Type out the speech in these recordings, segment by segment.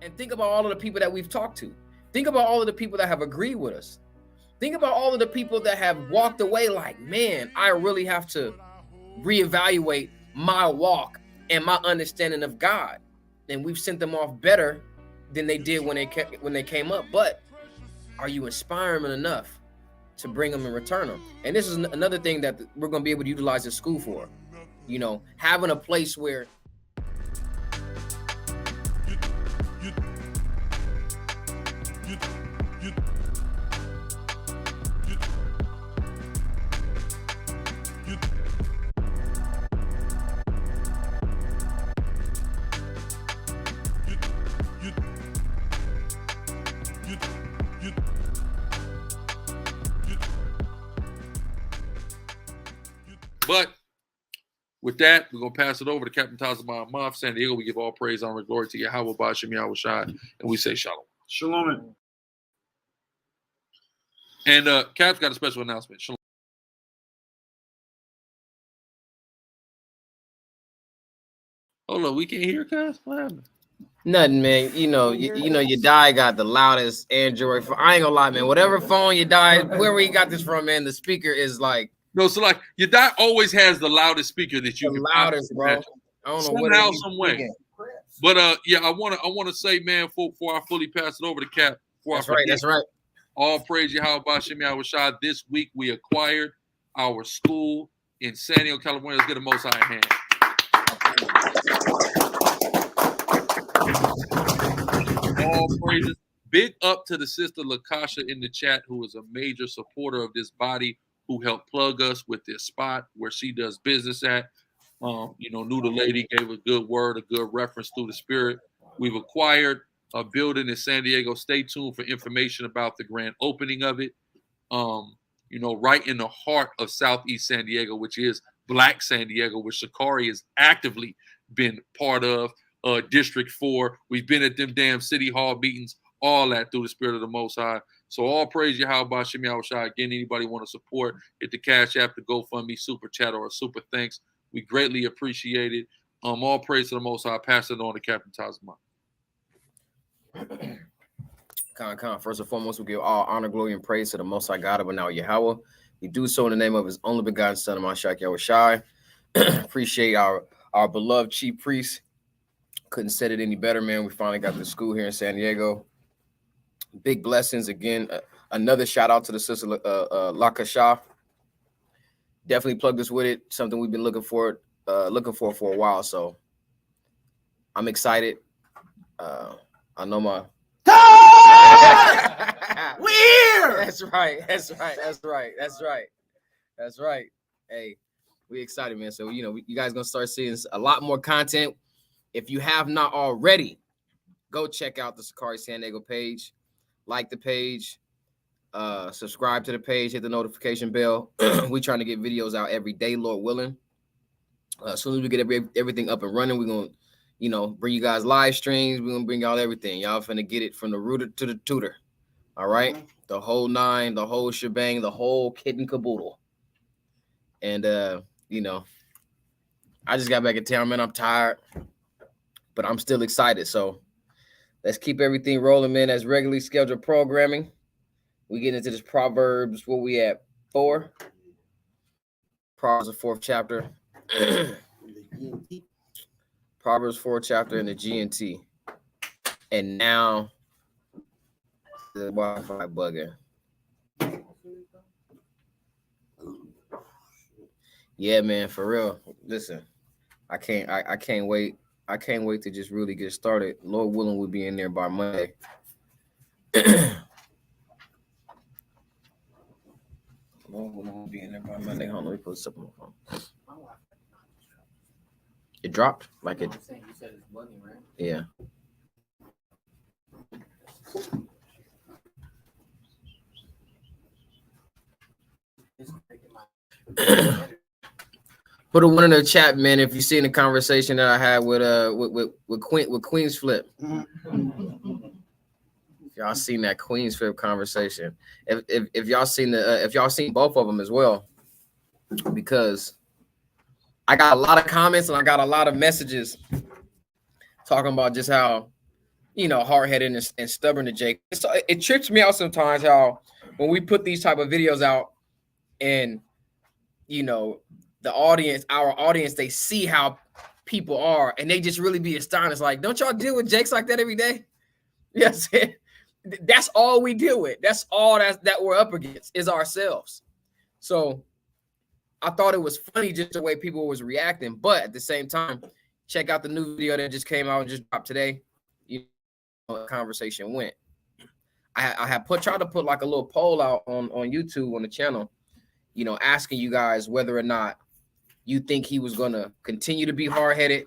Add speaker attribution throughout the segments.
Speaker 1: And think about all of the people that we've talked to. Think about all of the people that have agreed with us. Think about all of the people that have walked away like, man, I really have to reevaluate my walk and my understanding of God. And we've sent them off better than they did when they came up. But are you inspiring them enough to bring them and return them? And this is another thing that we're going to be able to utilize the school for. You know, having a place where
Speaker 2: But with that, we're going to pass it over to Captain Tazama San Diego. We give all praise, honor, and glory to Yahweh, Bashim Yahweh Shai, and we say shalom.
Speaker 3: Shalom.
Speaker 2: And Cap's got a special announcement. Shalom. Hold on, we can't hear, Cap? What happened?
Speaker 1: Nothing, man. You know, your die got the loudest Android phone. I ain't gonna lie, man. Whatever phone you die, wherever you got this from, man, the speaker is like
Speaker 2: no. So like your die always has the loudest speaker that you
Speaker 1: the
Speaker 2: can
Speaker 1: loudest, bro. I don't know
Speaker 2: somehow, some way. But yeah, I wanna say, man, before I fully pass it over to Cap.
Speaker 1: That's right. That's right.
Speaker 2: All praise Yahweh Bashim Yahweh Shai. This week we acquired our school in San Diego, California. Let's get a Most High hand. All praises. Big up to the sister Lakasha in the chat, who is a major supporter of this body, who helped plug us with this spot where she does business at. Knew the lady, gave a good word, a good reference through the spirit. We've acquired a building in San Diego. Stay tuned for information about the grand opening of it. Right in the heart of Southeast San Diego, which is Black San Diego, which Shakari has actively been part of. District 4. We've been at them damn city hall meetings, all that through the spirit of the Most High. So all praise Yahweh Bashim Yahweh Shai. Again, anybody want to support, hit the Cash App, the GoFundMe, Super Chat, or a Super Thanks. We greatly appreciate it. All praise to the Most High. Pass it on to Captain Tazma.
Speaker 1: First and foremost, we give all honor, glory, and praise to the Most High God, but now Yahweh. We do so in the name of His only begotten Son, Mashiach Yahweh Shai. Appreciate our beloved chief priest. Couldn't said it any better, man. We finally got the school here in San Diego. Big blessings again. Another shout out to the sister Lakasha. Definitely plugged us with it. Something we've been looking for a while. So I'm excited. I know my
Speaker 3: weird.
Speaker 1: That's right. Hey, we excited, man. So you guys gonna start seeing a lot more content. If you have not already, go check out the Sakari San Diego page, like the page, subscribe to the page, hit the notification bell. We're trying to get videos out every day, Lord willing. As soon as we get everything up and running, we're going to, bring you guys live streams. We're going to bring y'all everything. Y'all finna get it from the rooter to the tutor. All right? The whole nine, the whole shebang, the whole kit and caboodle. And, I just got back in town, man. I'm tired. But I'm still excited. So let's keep everything rolling, man. That's regularly scheduled programming. We get into this Proverbs. Where we at? 4. Proverbs, the 4th chapter. Proverbs 4th chapter in the GNT. And now the Wi-Fi bugging. Yeah, man, for real. Listen, I can't wait. I can't wait to just really get started. Lord willing, we'll be in there by Monday. Lord willing, we'll be in there by Monday. Hold on, let me put this up on my phone. It dropped? Like it? You said it's bugging, right? Yeah. Put a one in the chat, man. If you seen the conversation that I had with Queen's Flip, if y'all seen that Queen's Flip conversation, if y'all seen if y'all seen both of them as well, because I got a lot of comments and I got a lot of messages talking about just how hard-headed and stubborn to Jake. So it trips me out sometimes how when we put these type of videos out and our audience, they see how people are and they just really be astonished. Like, don't y'all deal with Jakes like that every day? Yes. That's all we deal with. That's all that we're up against is ourselves. So I thought it was funny just the way people was reacting, but at the same time, check out the new video that just came out and just dropped today. The conversation went. I have tried to put like a little poll out on YouTube on the channel, asking you guys whether or not you think he was gonna continue to be hard-headed,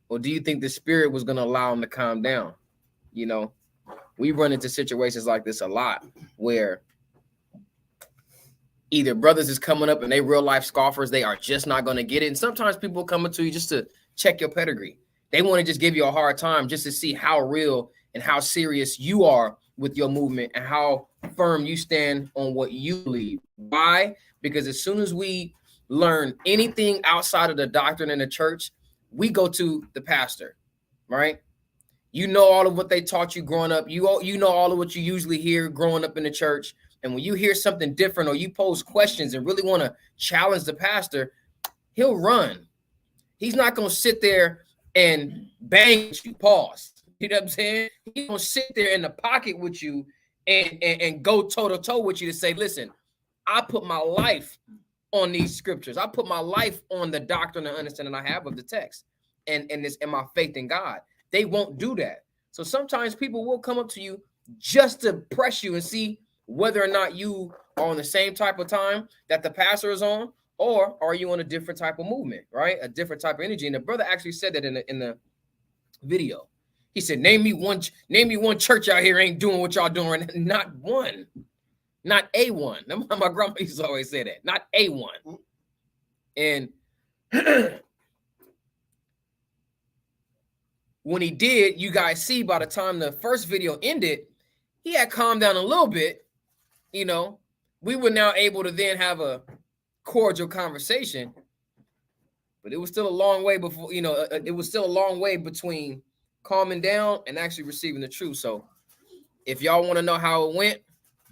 Speaker 1: or do you think the Spirit was gonna allow him to calm down? We run into situations like this a lot where either brothers is coming up and they real life scoffers, they are just not going to get it. And sometimes people coming to you just to check your pedigree. They want to just give you a hard time just to see how real and how serious you are with your movement and how firm you stand on what you believe. Why? Because as soon as we learn anything outside of the doctrine in the church, we go to the pastor, right? All of what they taught you growing up. You know all of what you usually hear growing up in the church. And when you hear something different or you pose questions and really want to challenge the pastor, he'll run. He's not going to sit there and bang with you. Pause. You know what I'm saying? He's going to sit there in the pocket with you and go toe-to-toe with you to say, listen, I put my life on these scriptures. I put my life on the doctrine and understanding I have of the text and my faith in God. They won't do that. So sometimes people will come up to you just to press you and see whether or not you are on the same type of time that the pastor is on, or are you on a different type of movement, right? A different type of energy. And the brother actually said that in the video. He said, name me one church out here ain't doing what y'all doing right now. Not one. Not a one. My grandma used to always say that. Not a one. And when he did, you guys see by the time the first video ended, he had calmed down a little bit. We were now able to then have a cordial conversation, but it was still a long way before, it was still a long way between calming down and actually receiving the truth. So if y'all want to know how it went,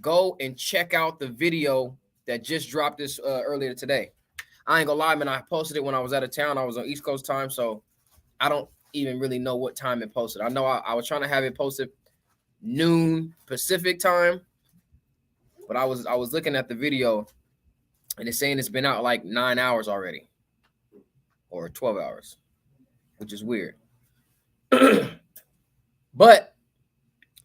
Speaker 1: go and check out the video that just dropped this earlier today. I ain't gonna lie, man, I posted it when I was out of town. I was on East Coast time, so I don't even really know what time it posted. I know I was trying to have it posted noon Pacific time, but I was looking at the video and it's saying it's been out like 9 hours already or 12 hours, which is weird. But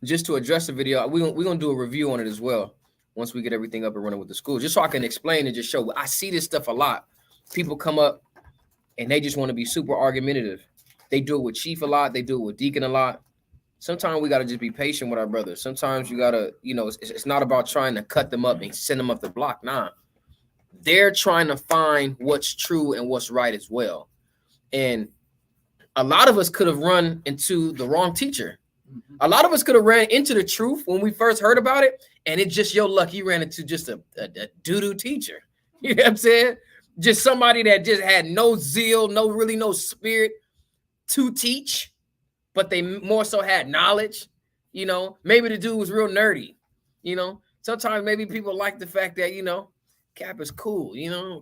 Speaker 1: just to address the video, we're gonna do a review on it as well once we get everything up and running with the school, just so I can explain and just show. I see this stuff a lot. People come up and they just want to be super argumentative. They do it with Chief a lot. They do it with Deacon a lot. Sometimes we got to just be patient with our brothers. Sometimes you got to, it's not about trying to cut them up and send them up the block. Nah, they're trying to find what's true and what's right as well. And a lot of us could have run into the wrong teacher. A lot of us could have ran into the truth when we first heard about it. And it's just your luck. You ran into just a doo-doo teacher. You know what I'm saying? Just somebody that just had no zeal, no spirit to teach, but they more so had knowledge. Maybe the dude was real nerdy. Sometimes maybe people like the fact that, Cap is cool,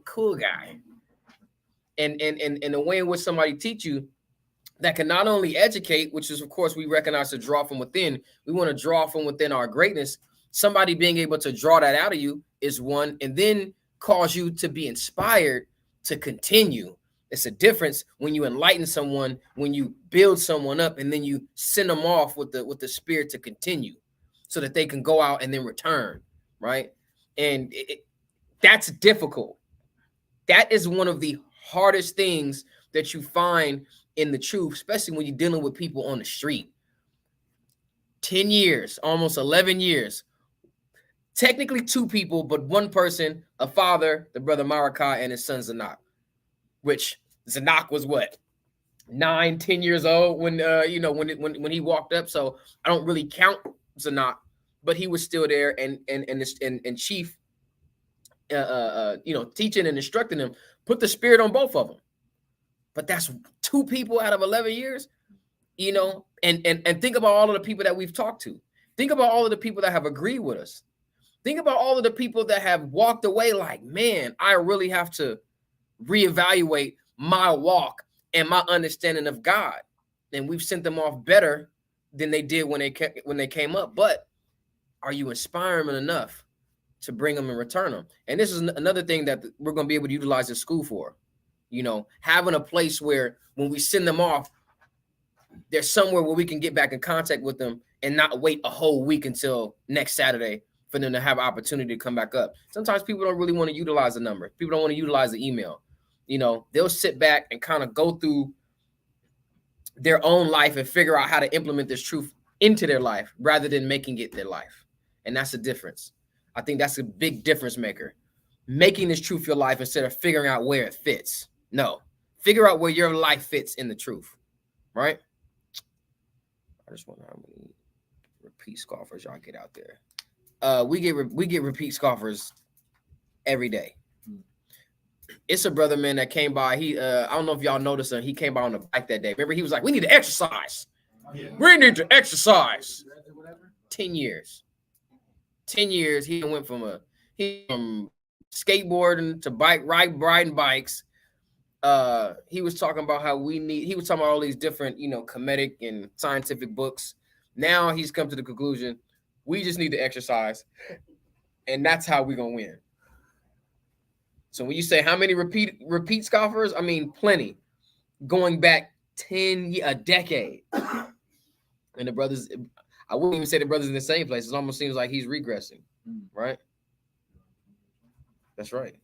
Speaker 1: cool guy. And the way in which somebody teach you that can not only educate, which is, of course, we recognize to draw from within. We want to draw from within our greatness. Somebody being able to draw that out of you is one, and then cause you to be inspired to continue. It's a difference when you enlighten someone, when you build someone up, and then you send them off with the spirit to continue so that they can go out and then return, right? And that's difficult. That is one of the hardest things that you find in the truth, especially when you're dealing with people on the street. 10 years, almost 11 years. Technically 2 people, but one person, a father, the brother Marakai, and his son Zanak, which Zanak was what, 9-10 years old when when he walked up. So I don't really count Zanak, but he was still there and Chief teaching and instructing them, put the spirit on both of them. But that's 2 people out of 11 years. you know, and think about all of the people that we've talked to. Think about all of the people that have agreed with us. Think about all of the people that have walked away like, man, I really have to reevaluate my walk and my understanding of God. And we've sent them off better than they did when they came up. But are you inspiring them enough to bring them and return them? And this is another thing that we're going to be able to utilize the school for. You know, having a place where when we send them off, there's somewhere where we can get back in contact with them and not wait a whole week until next Saturday for them to have an opportunity to come back up. Sometimes people don't really want to utilize the number. People don't want to utilize the email. You know, they'll sit back and kind of go through their own life and figure out how to implement this truth into their life rather than making it their life. And that's the difference. I think that's a big difference maker. Making this truth your life instead of figuring out where it fits. No, figure out where your life fits in the truth, right? I just wonder how many repeat scoffers y'all get out there. We get repeat scoffers every day. It's a brother, man, that came by. He I don't know if y'all noticed him. He came by on the bike that day. Remember, he was like, we need to exercise. Yeah. We need to exercise. 10 years. 10 years. He went from skateboarding to riding bikes. He was talking about how he was talking about all these different, you know, comedic and scientific books. Now he's come to the conclusion, we just need to exercise. And that's how we're going to win. So when you say how many repeat scoffers, I mean, plenty. Going back a decade. And the brothers, I wouldn't even say the brothers in the same place. It almost seems like he's regressing, right? That's right.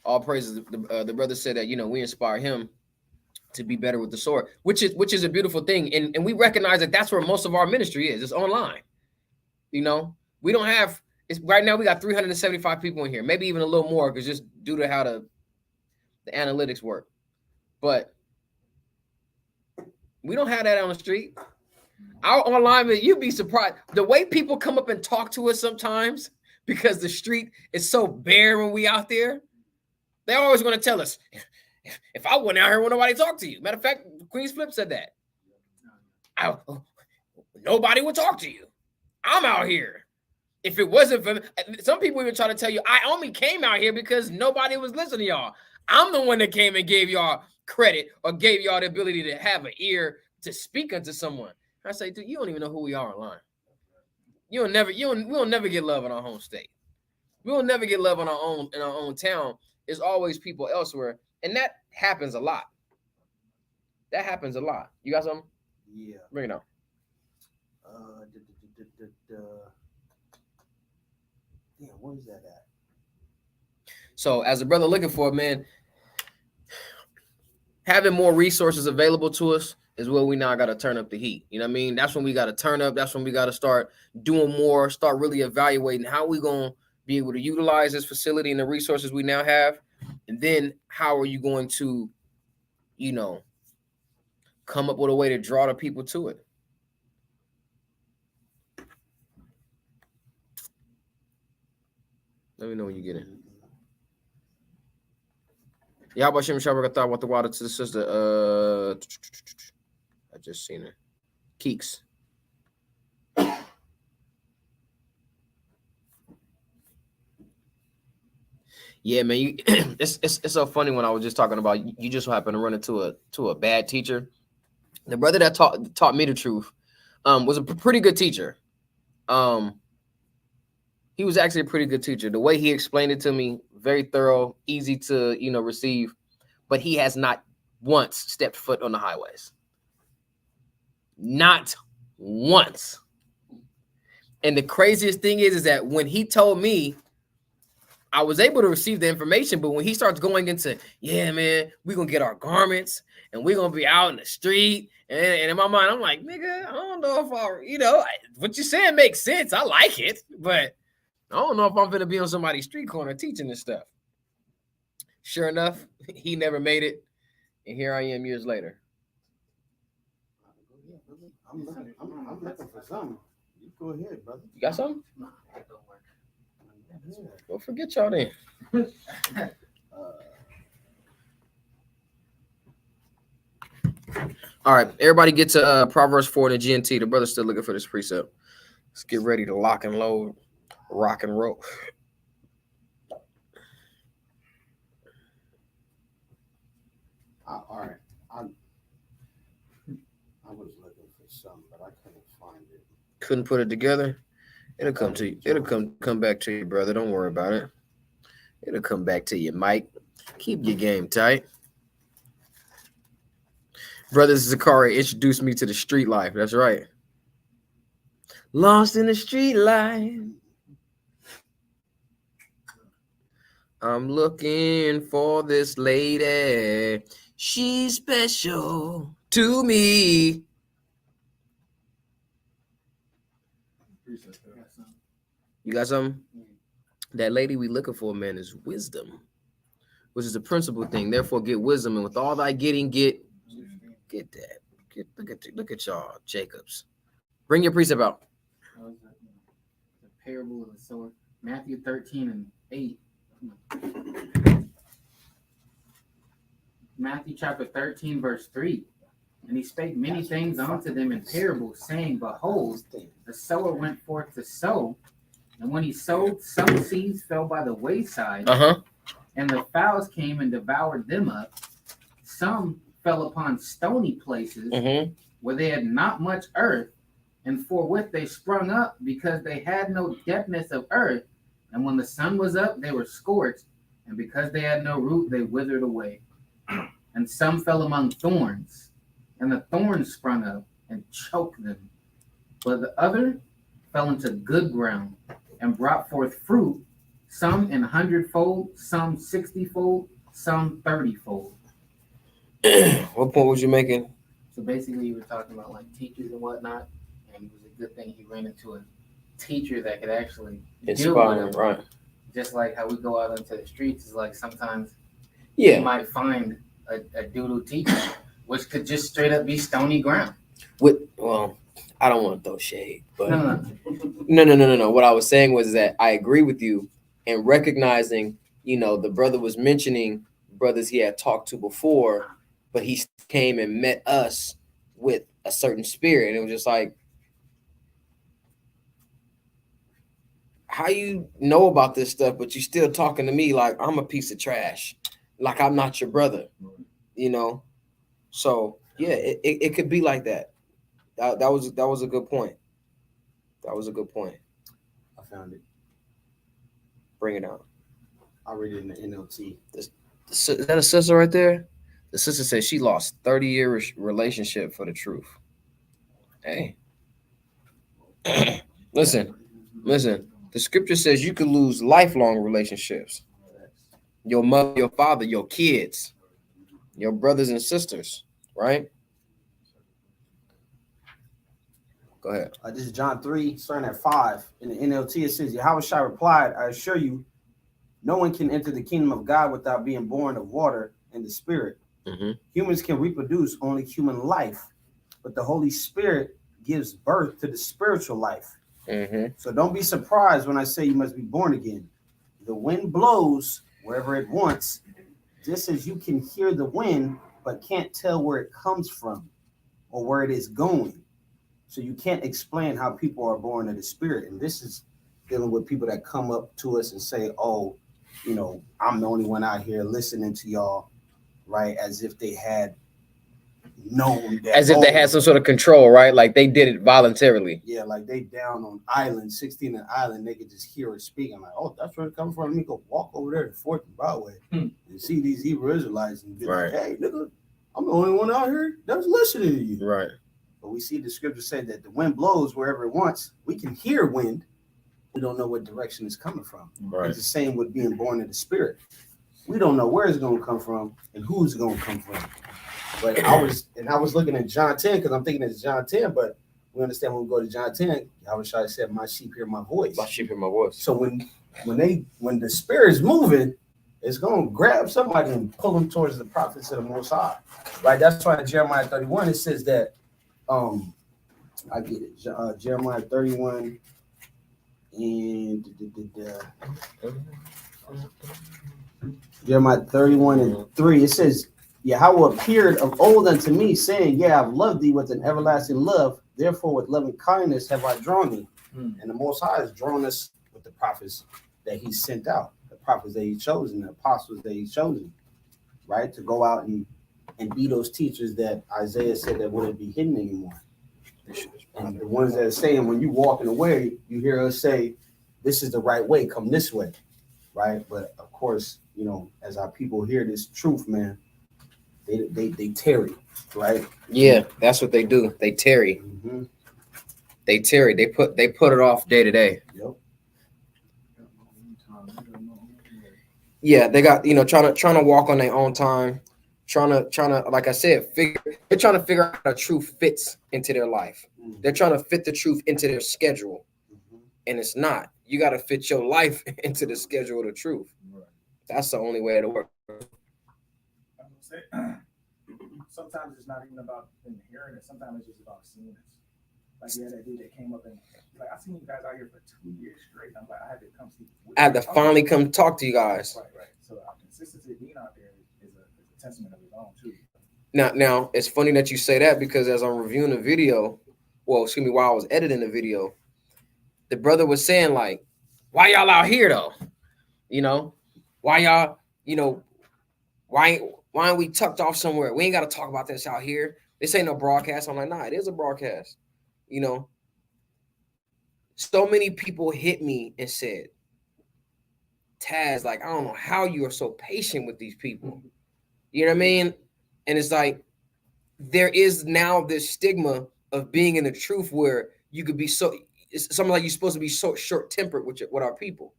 Speaker 1: All praises. The brother said that, you know, we inspire him to be better with the sword, which is a beautiful thing. And we recognize that that's where most of our ministry is. It's online. You know, we don't have, right now we got 375 people in here, maybe even a little more, because just due to how the analytics work. But we don't have that on the street. Our online, you'd be surprised. The way people come up and talk to us sometimes, because the street is so bare when we out there, they always want to tell us, if I went out here, would nobody talk to you? Matter of fact, Queen's Flip said that. Nobody would talk to you. I'm out here. If it wasn't for some people even try to tell you, I only came out here because nobody was listening to y'all. I'm the one that came and gave y'all credit or gave y'all the ability to have an ear to speak unto someone. I say, dude, you don't even know who we are online. We'll never get love in our home state. We'll never get love in our own town. There's always people elsewhere. And that happens a lot. That happens a lot. You got something?
Speaker 3: Yeah.
Speaker 1: Bring it on.
Speaker 3: Yeah, where's that at?
Speaker 1: So as a brother looking for it, man, having more resources available to us is where we now got to turn up the heat. You know what I mean? That's when we got to turn up. That's when we got to start doing more, start really evaluating how we going to be able to utilize this facility and the resources we now have. And then how are you going to, you know, come up with a way to draw the people to it? Let me know when you get in. Yeah, about Shem Shabbat thought about the water to the sister. I just seen her. Keeks. Yeah, man, it's so funny when I was just talking about you just happen to run into a bad teacher. The brother that taught me the truth was a pretty good teacher. He was actually a pretty good teacher. The way he explained it to me, very thorough, easy to, you know, receive, but he has not once stepped foot on the highways. Not once. And the craziest thing is that when he told me, I was able to receive the information, but when he starts going into, yeah, man, we're going to get our garments and we're going to be out in the street. And in my mind, I'm like, nigga, I don't know if what you're saying makes sense. I like it, but I don't know if I'm going to be on somebody's street corner teaching this stuff. Sure enough, he never made it. And here I am years later.
Speaker 3: I'm looking for something. You go ahead, brother.
Speaker 1: You got something?
Speaker 4: Nah, that don't work.
Speaker 3: Yeah.
Speaker 1: Well, forget y'all then. All right, everybody get to Proverbs 4 in the GNT. The brother's still looking for this precept. Let's get ready to lock and load, rock and roll.
Speaker 3: All right. I was looking for something, but I couldn't find it.
Speaker 1: Couldn't put it together. It'll come to you. It'll come back to you, brother. Don't worry about it. It'll come back to you, Mike. Keep your game tight. Brother Zakari introduced me to the street life. That's right. Lost in the street life. I'm looking for this lady. She's special to me. You got something? That lady we looking for, man, is wisdom, which is a principal thing. Therefore, get wisdom, and with all thy getting, get that. Look at y'all, Jacobs. Bring your precept out.
Speaker 4: The parable of the sower, Matthew 13:8. Matthew chapter 13, verse 3. And he spake many things unto them in parables, saying, Behold, the sower went forth to sow. And when he sowed, some seeds fell by the wayside, and the fowls came and devoured them up. Some fell upon stony places, where they had not much earth, and forthwith they sprung up, because they had no depthness of earth. And when the sun was up, they were scorched, and because they had no root, they withered away. And some fell among thorns, and the thorns sprung up and choked them. But the other fell into good ground, and brought forth fruit, some in 100-fold, some 60-fold, some 30-fold.
Speaker 1: What point was you making?
Speaker 4: So basically, you were talking about like teachers and whatnot, and it was a good thing he ran into a teacher that could actually deal with him.
Speaker 1: Right.
Speaker 4: Just like how we go out into the streets, is like sometimes
Speaker 1: Yeah.
Speaker 4: you might find a doodle teacher, which could just straight up be stony ground.
Speaker 1: Well, I don't want to throw shade, but
Speaker 4: No.
Speaker 1: no. What I was saying was that I agree with you in recognizing, the brother was mentioning brothers he had talked to before, but he came and met us with a certain spirit. And it was just like, how you know about this stuff, but you still talking to me like I'm a piece of trash, like I'm not your brother, So yeah, it could be like that. That was a good point. That was a good point.
Speaker 3: I found it.
Speaker 1: Bring it out.
Speaker 3: I'll read it in the NLT.
Speaker 1: Is that a sister right there? The sister says she lost 30-year relationship for the truth. Hey, listen. The scripture says you could lose lifelong relationships. Your mother, your father, your kids, your brothers and sisters, right? Go ahead.
Speaker 3: This is John 3, starting at 5. In the NLT, it says, Yahushua replied, I assure you, no one can enter the kingdom of God without being born of water and the Spirit. Humans can reproduce only human life, but the Holy Spirit gives birth to the spiritual life. So don't be surprised when I say you must be born again. The wind blows wherever it wants, just as you can hear the wind, but can't tell where it comes from or where it is going. So you can't explain how people are born of the Spirit. And this is dealing with people that come up to us and say, oh, I'm the only one out here listening to y'all, right? As if they had known that.
Speaker 1: As if they had some sort of control, right? Like they did it voluntarily.
Speaker 3: Yeah, like they down on island, 16th Island, they could just hear it speaking. Like, oh, that's where it comes from. Let me go walk over there to 4th and Broadway and see these Hebrew Israelites and be like, hey, nigga, I'm the only one out here that's listening to you.
Speaker 1: Right.
Speaker 3: But we see the scripture say that the wind blows wherever it wants. We can hear wind. We don't know what direction it's coming from.
Speaker 1: Right.
Speaker 3: It's the same with being born of the Spirit. We don't know where it's going to come from and who's going to come from. But I was looking at John 10 because I'm thinking it's John 10, but we understand when we go to John 10, Yahushua said, my sheep hear my voice.
Speaker 1: My sheep hear my voice.
Speaker 3: So when the Spirit is moving, it's going to grab somebody and pull them towards the prophets of the Most High. Right? That's why in Jeremiah 31, it says that I get it. Jeremiah 31 and Jeremiah 31 and 3. It says, Yahweh appeared of old unto me, saying, Yeah, I've loved thee with an everlasting love. Therefore, with loving kindness have I drawn thee. And the Most High has drawn us with the prophets that he sent out, the prophets that he chosen, the apostles that he chosen, right? To go out and be those teachers that Isaiah said that wouldn't be hidden anymore. And the ones that are saying, when you walking away, you hear us say, this is the right way, come this way, right? But of course, you know, as our people hear this truth, man, they tarry, right?
Speaker 1: Yeah, that's what they do. They tarry.
Speaker 3: Mm-hmm.
Speaker 1: They tarry. They put it off day to day.
Speaker 3: Yep.
Speaker 1: Yeah, they got, you know, trying to walk on their own time, trying to, like I said, they're trying to figure out how the truth fits into their life.
Speaker 3: Mm-hmm.
Speaker 1: They're trying to fit the truth into their schedule, and it's not. You got to fit your life into the schedule of the truth.
Speaker 5: Right.
Speaker 1: That's the only way to work.
Speaker 5: Sometimes it's not even about them hearing it. Sometimes it's just about seeing it. Like, yeah, that dude that came up and like, I seen you guys out here for 2 years straight. I'm like, I had to come see.
Speaker 1: I had to finally come talk to you guys.
Speaker 5: Right. So our consistency of being out there is a testament of his own too.
Speaker 1: Now it's funny that you say that, because as I'm reviewing the video, while I was editing the video, the brother was saying, like, why y'all out here though? You know, why y'all, you know, why aren't we tucked off somewhere? We ain't got to talk about this out here. This ain't no broadcast. I'm like, nah, it is a broadcast. You know, so many people hit me and said, Taz, like, I don't know how you are so patient with these people. You know what I mean? And it's like, there is now this stigma of being in the truth where you could be it's something like you're supposed to be so short-tempered with our people,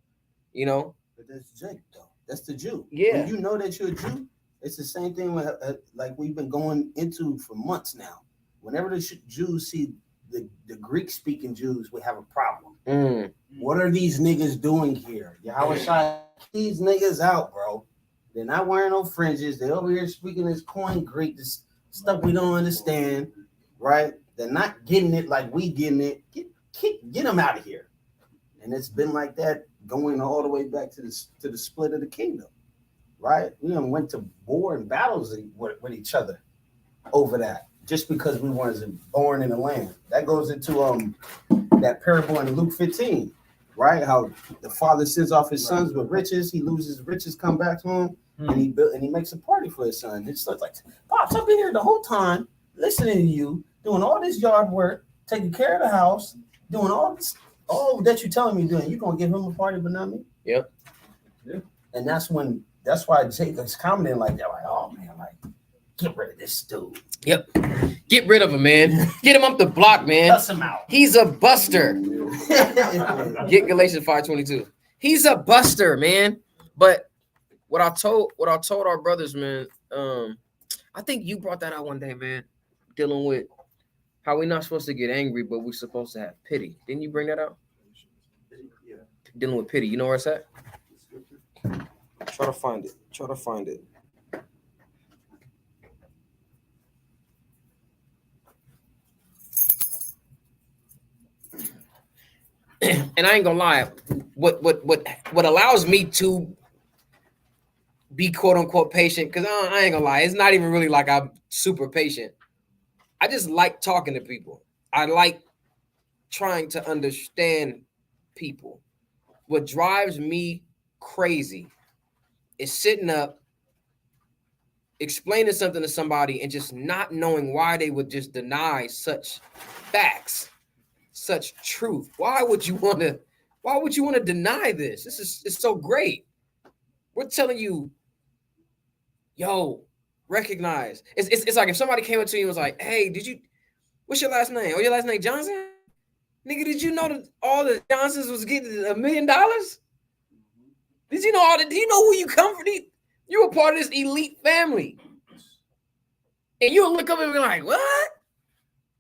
Speaker 1: you know?
Speaker 3: But that's Jake, though. That's the Jew.
Speaker 1: Yeah.
Speaker 3: When you know that you're a Jew, it's the same thing with, like we've been going into for months now. Whenever the Jews see the Greek-speaking Jews, we have a problem. What are these niggas doing here? Yahweh shot these niggas out, bro. They're not wearing no fringes. They're over here speaking this coin Greek, this stuff we don't understand, right? They're not getting it like we getting it. Get them out of here. And it's been like that going all the way back to the split of the kingdom, right? We went to war and battles with each other over that, just because we weren't born in the land. That goes into that parable in Luke 15, right? How the father sends off his sons with riches, he loses riches, come back to him, and he makes a party for his son. It's like, Pops, I've been here the whole time, listening to you, doing all this yard work, taking care of the house, doing all that you're telling me doing. You're gonna give him a party, but not me.
Speaker 1: Yep.
Speaker 3: Yeah. And that's why Jacob's commenting like that, like, oh man, like, get rid of this dude.
Speaker 1: Yep. Get rid of him, man. Get him up the block, man.
Speaker 3: Bust him out.
Speaker 1: He's a buster. Get Galatians 5:22. He's a buster, man. But what I told our brothers, man, I think you brought that out one day, man, dealing with how we're not supposed to get angry, but we're supposed to have pity. Didn't you bring that out?
Speaker 3: Yeah.
Speaker 1: Dealing with pity. You know where it's at? Try to find it. And I ain't gonna lie, what allows me to be quote unquote patient, because I ain't gonna lie, it's not even really like I'm super patient. I just like talking to people. I like trying to understand people. What drives me crazy is sitting up, explaining something to somebody, and just not knowing why they would just deny such facts, such truth. Why would you want to deny this? It's so great. We're telling you, yo, recognize. It's like if somebody came up to you and was like, hey, what's your last name? Oh, your last name Johnson? Nigga, did you know that all the Johnsons was getting $1 million? Did you know do you know who you come from? You were part of this elite family. And you'll look up and be like, what?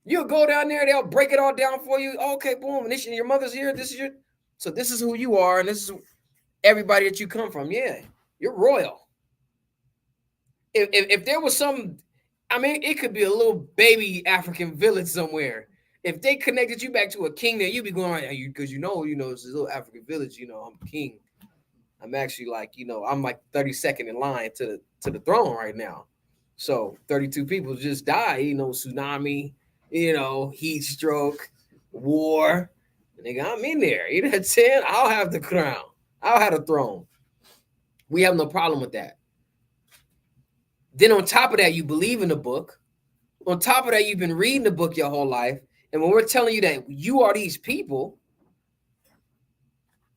Speaker 1: You'll go down there, they'll break it all down for you. Okay, boom. And your mother's here. So this is who you are, and this is everybody that you come from. Yeah, you're royal. If there was some, I mean, it could be a little baby African village somewhere, if they connected you back to a king, then you'd be going like, because you know, it's a little African village. I'm king. I'm actually like, I'm like 32nd in line to the throne right now. So 32 people just died. Tsunami. Heat stroke, war. Nigga, I'm in there. You know what I'm saying? I'll have the crown. I'll have the throne. We have no problem with that. Then on top of that, you believe in the book. On top of that, you've been reading the book your whole life. And when we're telling you that you are these people,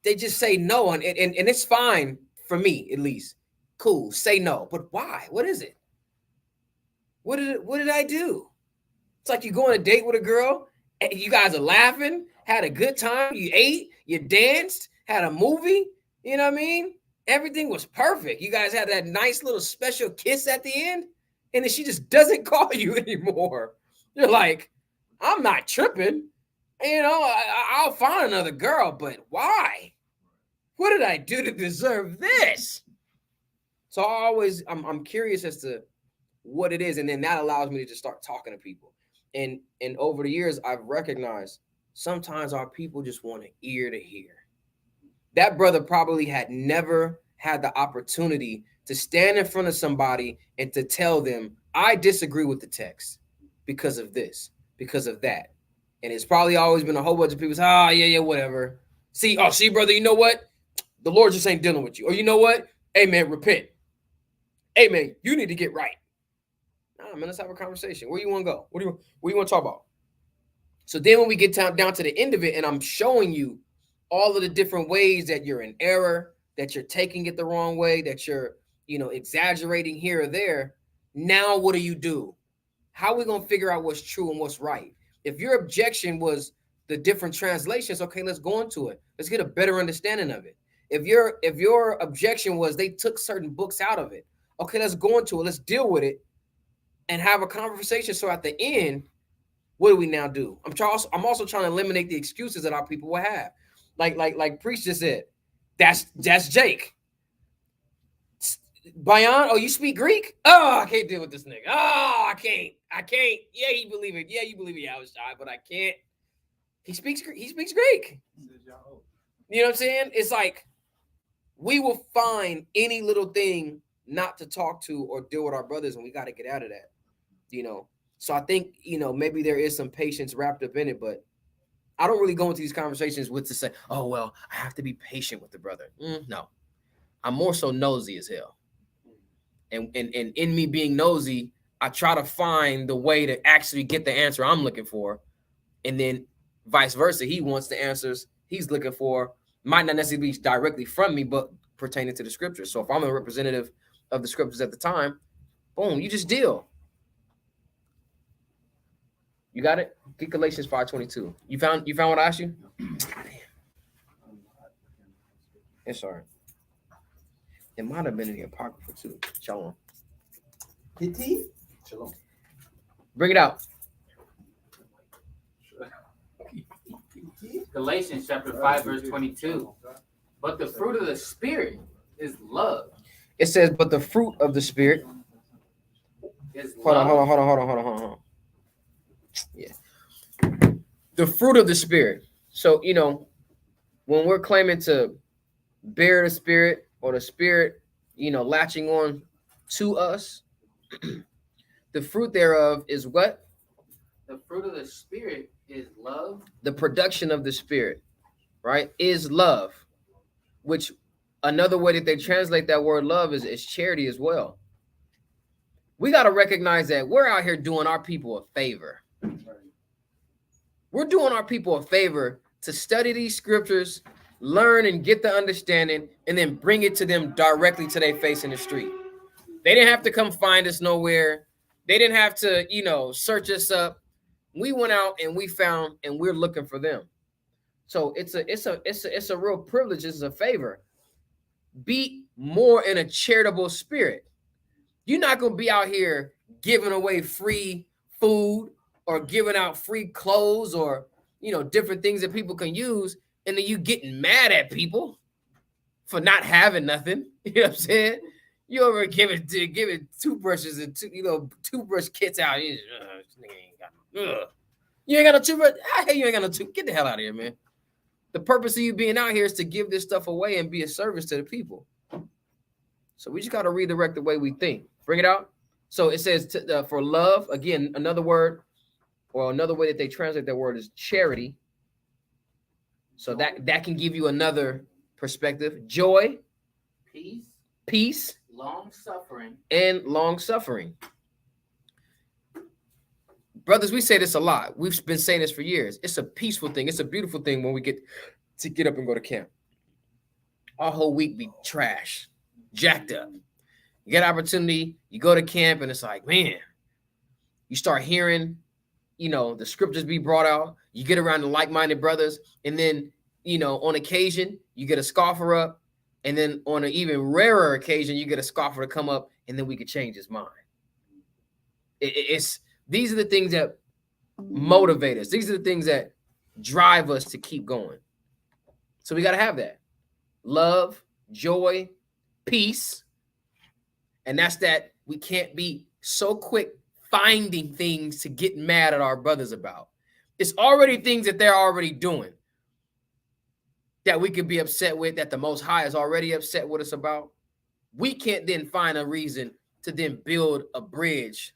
Speaker 1: they just say no. And it's fine for me, at least. Cool. Say no. But why? What is it? What did I do? It's like you go on a date with a girl and you guys are laughing, had a good time, you ate, you danced, had a movie, you know what I mean? Everything was perfect. You guys had that nice little special kiss at the end, and then she just doesn't call you anymore. You're like, I'm not tripping. I'll find another girl, but why? What did I do to deserve this? So I'm curious as to what it is, and then that allows me to just start talking to people. And over the years, I've recognized sometimes our people just want an ear to hear. That brother probably had never had the opportunity to stand in front of somebody and to tell them, I disagree with the text because of this, because of that. And it's probably always been a whole bunch of people say, yeah, whatever. See, brother, you know what? The Lord just ain't dealing with you. Or you know what? Hey, man, repent. Hey, man, you need to get right. Nah, man, let's have a conversation. Where you want to go? What do you want to talk about? So then when we get down to the end of it, and I'm showing you all of the different ways that you're in error, that you're taking it the wrong way, that you're, exaggerating here or there. Now, what do? How are we going to figure out what's true and what's right? If your objection was the different translations, okay, let's go into it. Let's get a better understanding of it. If your objection was they took certain books out of it, okay, let's go into it. Let's deal with it and have a conversation. So at the end, what do we now do? I'm also trying to eliminate the excuses that our people will have. Like Priest just said, that's Jake. Bayan, you speak Greek? Oh, I can't deal with this nigga. Oh, I can't. Yeah, you believe it. Yeah, you believe it. I was shy, but I can't. He speaks Greek. You know what I'm saying? It's like we will find any little thing not to talk to or deal with our brothers, and we got to get out of that. So I think, maybe there is some patience wrapped up in it, but I don't really go into these conversations with to say, oh, well, I have to be patient with the brother. No, I'm more so nosy as hell. And in me being nosy, I try to find the way to actually get the answer I'm looking for. And then vice versa. He wants the answers he's looking for. Might not necessarily be directly from me, but pertaining to the scriptures. So if I'm a representative of the scriptures at the time, boom, you just deal. You got it? Get Galatians 5:22. You found what I asked you? It's all right. It might have been in the Apocrypha too. Shalom.
Speaker 3: Shalom.
Speaker 1: Bring it out.
Speaker 4: Galatians chapter 5, verse 22. But the fruit of the Spirit is love.
Speaker 1: It says, but the fruit of the Spirit
Speaker 4: is
Speaker 1: love. Hold on. Yeah. The fruit of the Spirit. So, when we're claiming to bear the Spirit or the Spirit, latching on to us, the fruit thereof is what?
Speaker 4: The fruit of the Spirit is love.
Speaker 1: The production of the Spirit, right, is love, which another way that they translate that word love is charity as well. We got to recognize that we're out here doing our people a favor. We're doing our people a favor to study these scriptures, learn and get the understanding, and then bring it to them directly to their face in the street. They didn't have to come find us nowhere. They didn't have to, search us up. We went out and we found, and we're looking for them. So it's a real privilege. It's a favor. Be more in a charitable spirit. You're not going to be out here giving away free food or giving out free clothes or, different things that people can use. And then you getting mad at people for not having nothing. You know what I'm saying? You over giving toothbrushes and toothbrush kits out. You ain't got no toothbrush. I hate you ain't got no tooth. Get the hell out of here, man. The purpose of you being out here is to give this stuff away and be a service to the people. So we just got to redirect the way we think. Bring it out. So it says for love, again, another word or another way that they translate that word is charity. So that can give you another perspective. Joy, peace,
Speaker 4: long-suffering,
Speaker 1: and long-suffering. Brothers, we say this a lot. We've been saying this for years. It's a peaceful thing. It's a beautiful thing when we get up and go to camp. Our whole week be trash, jacked up. You get an opportunity, you go to camp, and it's like, man, you start hearing, the scriptures be brought out. You get around the like-minded brothers, and then, on occasion, you get a scoffer up, and then on an even rarer occasion, you get a scoffer to come up, and then we could change his mind. These are the things that motivate us. These are the things that drive us to keep going. So we got to have that. Love, joy, peace. And that's that we can't be so quick finding things to get mad at our brothers about. It's already things that they're already doing that we could be upset with, that the Most High is already upset with us about. We can't then find a reason to then build a bridge.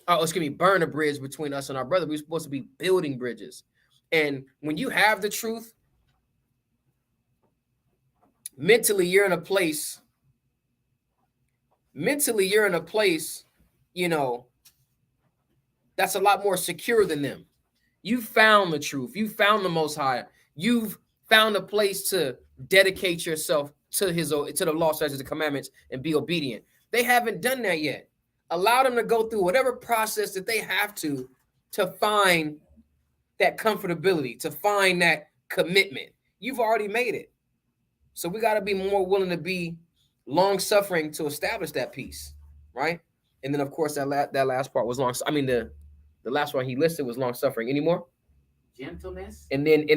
Speaker 1: Burn a bridge between us and our brother. We're supposed to be building bridges. And when you have the truth, mentally you're in a place, that's a lot more secure than them. You found the truth. You found the Most High. You've found a place to dedicate yourself to the law, statutes, and commandments and be obedient. They haven't done that yet. Allow them to go through whatever process that they have to find that comfortability, to find that commitment. You've already made it. So we got to be more willing to be long-suffering to establish that peace, right? And then, of course, that last part was long. I mean, the last one he listed was long-suffering. Any more?
Speaker 4: Gentleness.
Speaker 1: And then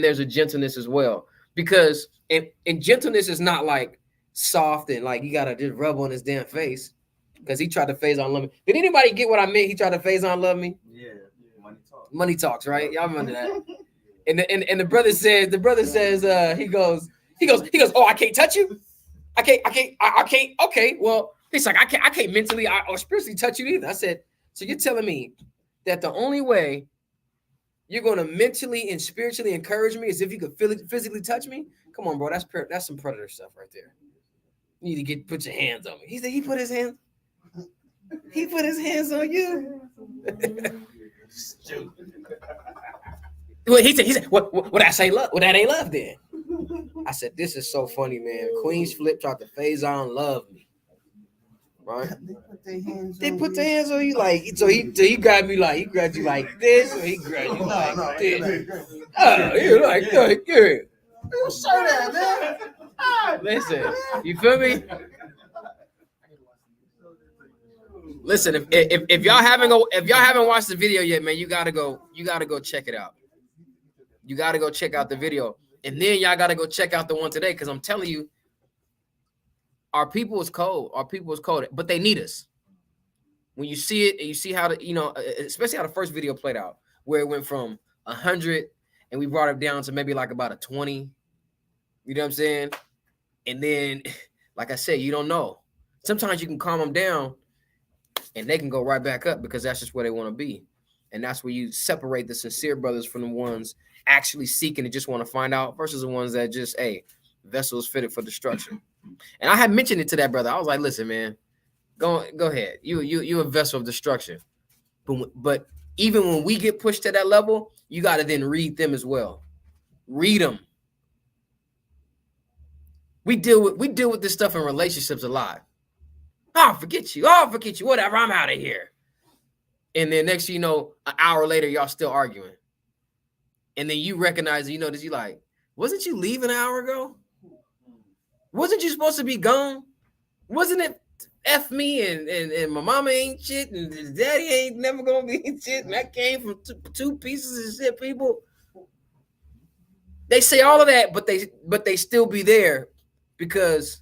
Speaker 1: there's a gentleness as well. Because and gentleness is not like soft and like you got to just rub on his damn face. Because he tried to phase on love me. Did anybody get what I meant? He tried to phase on love me.
Speaker 3: Yeah, money talks.
Speaker 1: Money talks, right? Y'all remember that? And the brother says, he goes. Oh, I can't touch you. I can't. Okay, well, he's like, I can't mentally or spiritually touch you either. I said, so you're telling me that the only way you're going to mentally and spiritually encourage me is if you could physically touch me? Come on, bro. That's some predator stuff right there. You need to put your hands on me. He said he put his hands on you.
Speaker 3: Stupid.
Speaker 1: Well, he said, what that say love? Well, that ain't love then. I said, this is so funny, man. Queen's Flip tried to phase on love me. Right? They put their hands on you like, so he grabbed me like, he grabbed you like this, or he grabbed you like this. Oh, you're like, yeah.
Speaker 3: Don't show that, man.
Speaker 1: Listen, you feel me? Listen, if y'all haven't watched the video yet, man, you gotta go check it out. You gotta go check out the video, and then y'all gotta go check out the one today, because I'm telling you, our people is cold. Our people is cold, but they need us. When you see it and you see how especially how the first video played out, where it went from 100 and we brought it down to maybe like about a 20. You know what I'm saying? And then, like I said, you don't know. Sometimes you can calm them down and they can go right back up because that's just where they want to be. And that's where you separate the sincere brothers from the ones actually seeking to just want to find out versus the ones that just, hey, vessels fitted for destruction. And I had mentioned it to that brother. I was like, listen, man, go ahead. You a vessel of destruction. But even when we get pushed to that level, you got to then read them as well. Read them. We deal with this stuff in relationships a lot. Oh, forget you. Whatever. I'm out of here. And then next thing you know, an hour later, y'all still arguing. And then you recognize, that you like, wasn't you leaving an hour ago? Wasn't you supposed to be gone? Wasn't it F me and my mama ain't shit and daddy ain't never gonna be shit and that came from two pieces of shit, people? They say all of that, but they still be there because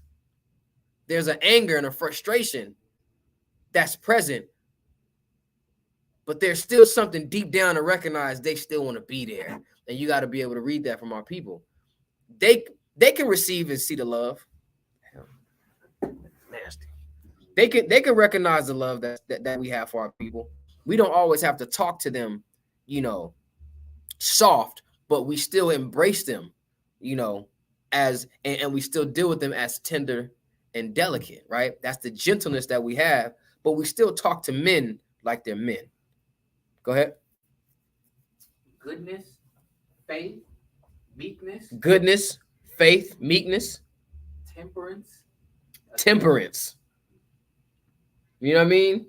Speaker 1: there's an anger and a frustration that's present. but there's still something deep down to recognize they still want to be there. And you got to be able to read that from our people. They can receive and see the love. Nasty. They can recognize the love that we have for our people. We don't always have to talk to them, soft, but we still embrace them, as and we still deal with them as tender and delicate, right? That's the gentleness that we have, but we still talk to men like they're men. Go ahead.
Speaker 4: Goodness, faith, meekness.
Speaker 1: Goodness, faith, meekness, temperance. You know what I mean?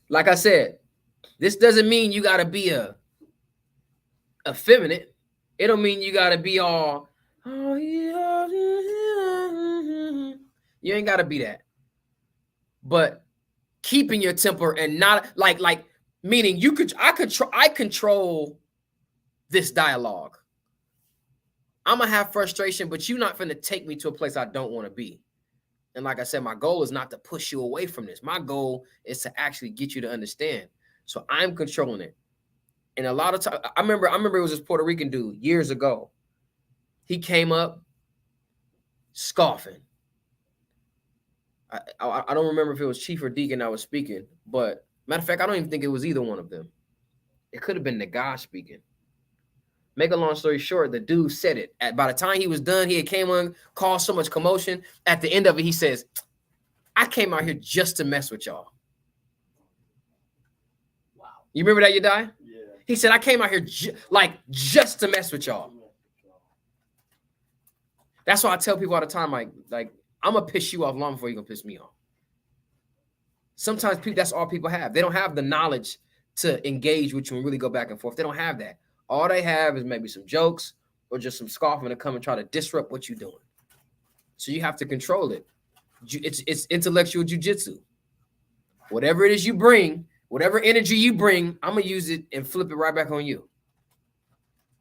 Speaker 1: Like I said, this doesn't mean you got to be effeminate. It don't mean you got to be all, oh yeah. You ain't got to be that. But keeping your temper and not like meaning I control this dialogue. I'm gonna have frustration, but you're not gonna take me to a place I don't want to be. And like I said, my goal is not to push you away from this. My goal is to actually get you to understand. So I'm controlling it. And a lot of times, I remember it was this Puerto Rican dude years ago. He came up scoffing. I don't remember if it was Chief or Deacon I was speaking, but matter of fact, I don't even think it was either one of them. It could have been the guy speaking. Make a long story short, the dude said it. By the time he was done, he had came on, caused so much commotion. At the end of it, he says, I came out here just to mess with y'all. Wow. You remember that, you die?
Speaker 5: Yeah.
Speaker 1: He said, I came out here just to mess with y'all. That's why I tell people all the time, like I'm going to piss you off long before you're going to piss me off. Sometimes people, that's all people have. They don't have the knowledge to engage with you and really go back and forth. They don't have that. All they have is maybe some jokes or just some scoffing to come and try to disrupt what you're doing. So you have to control it. It's intellectual jujitsu. Whatever it is you bring, whatever energy you bring, I'm going to use it and flip it right back on you.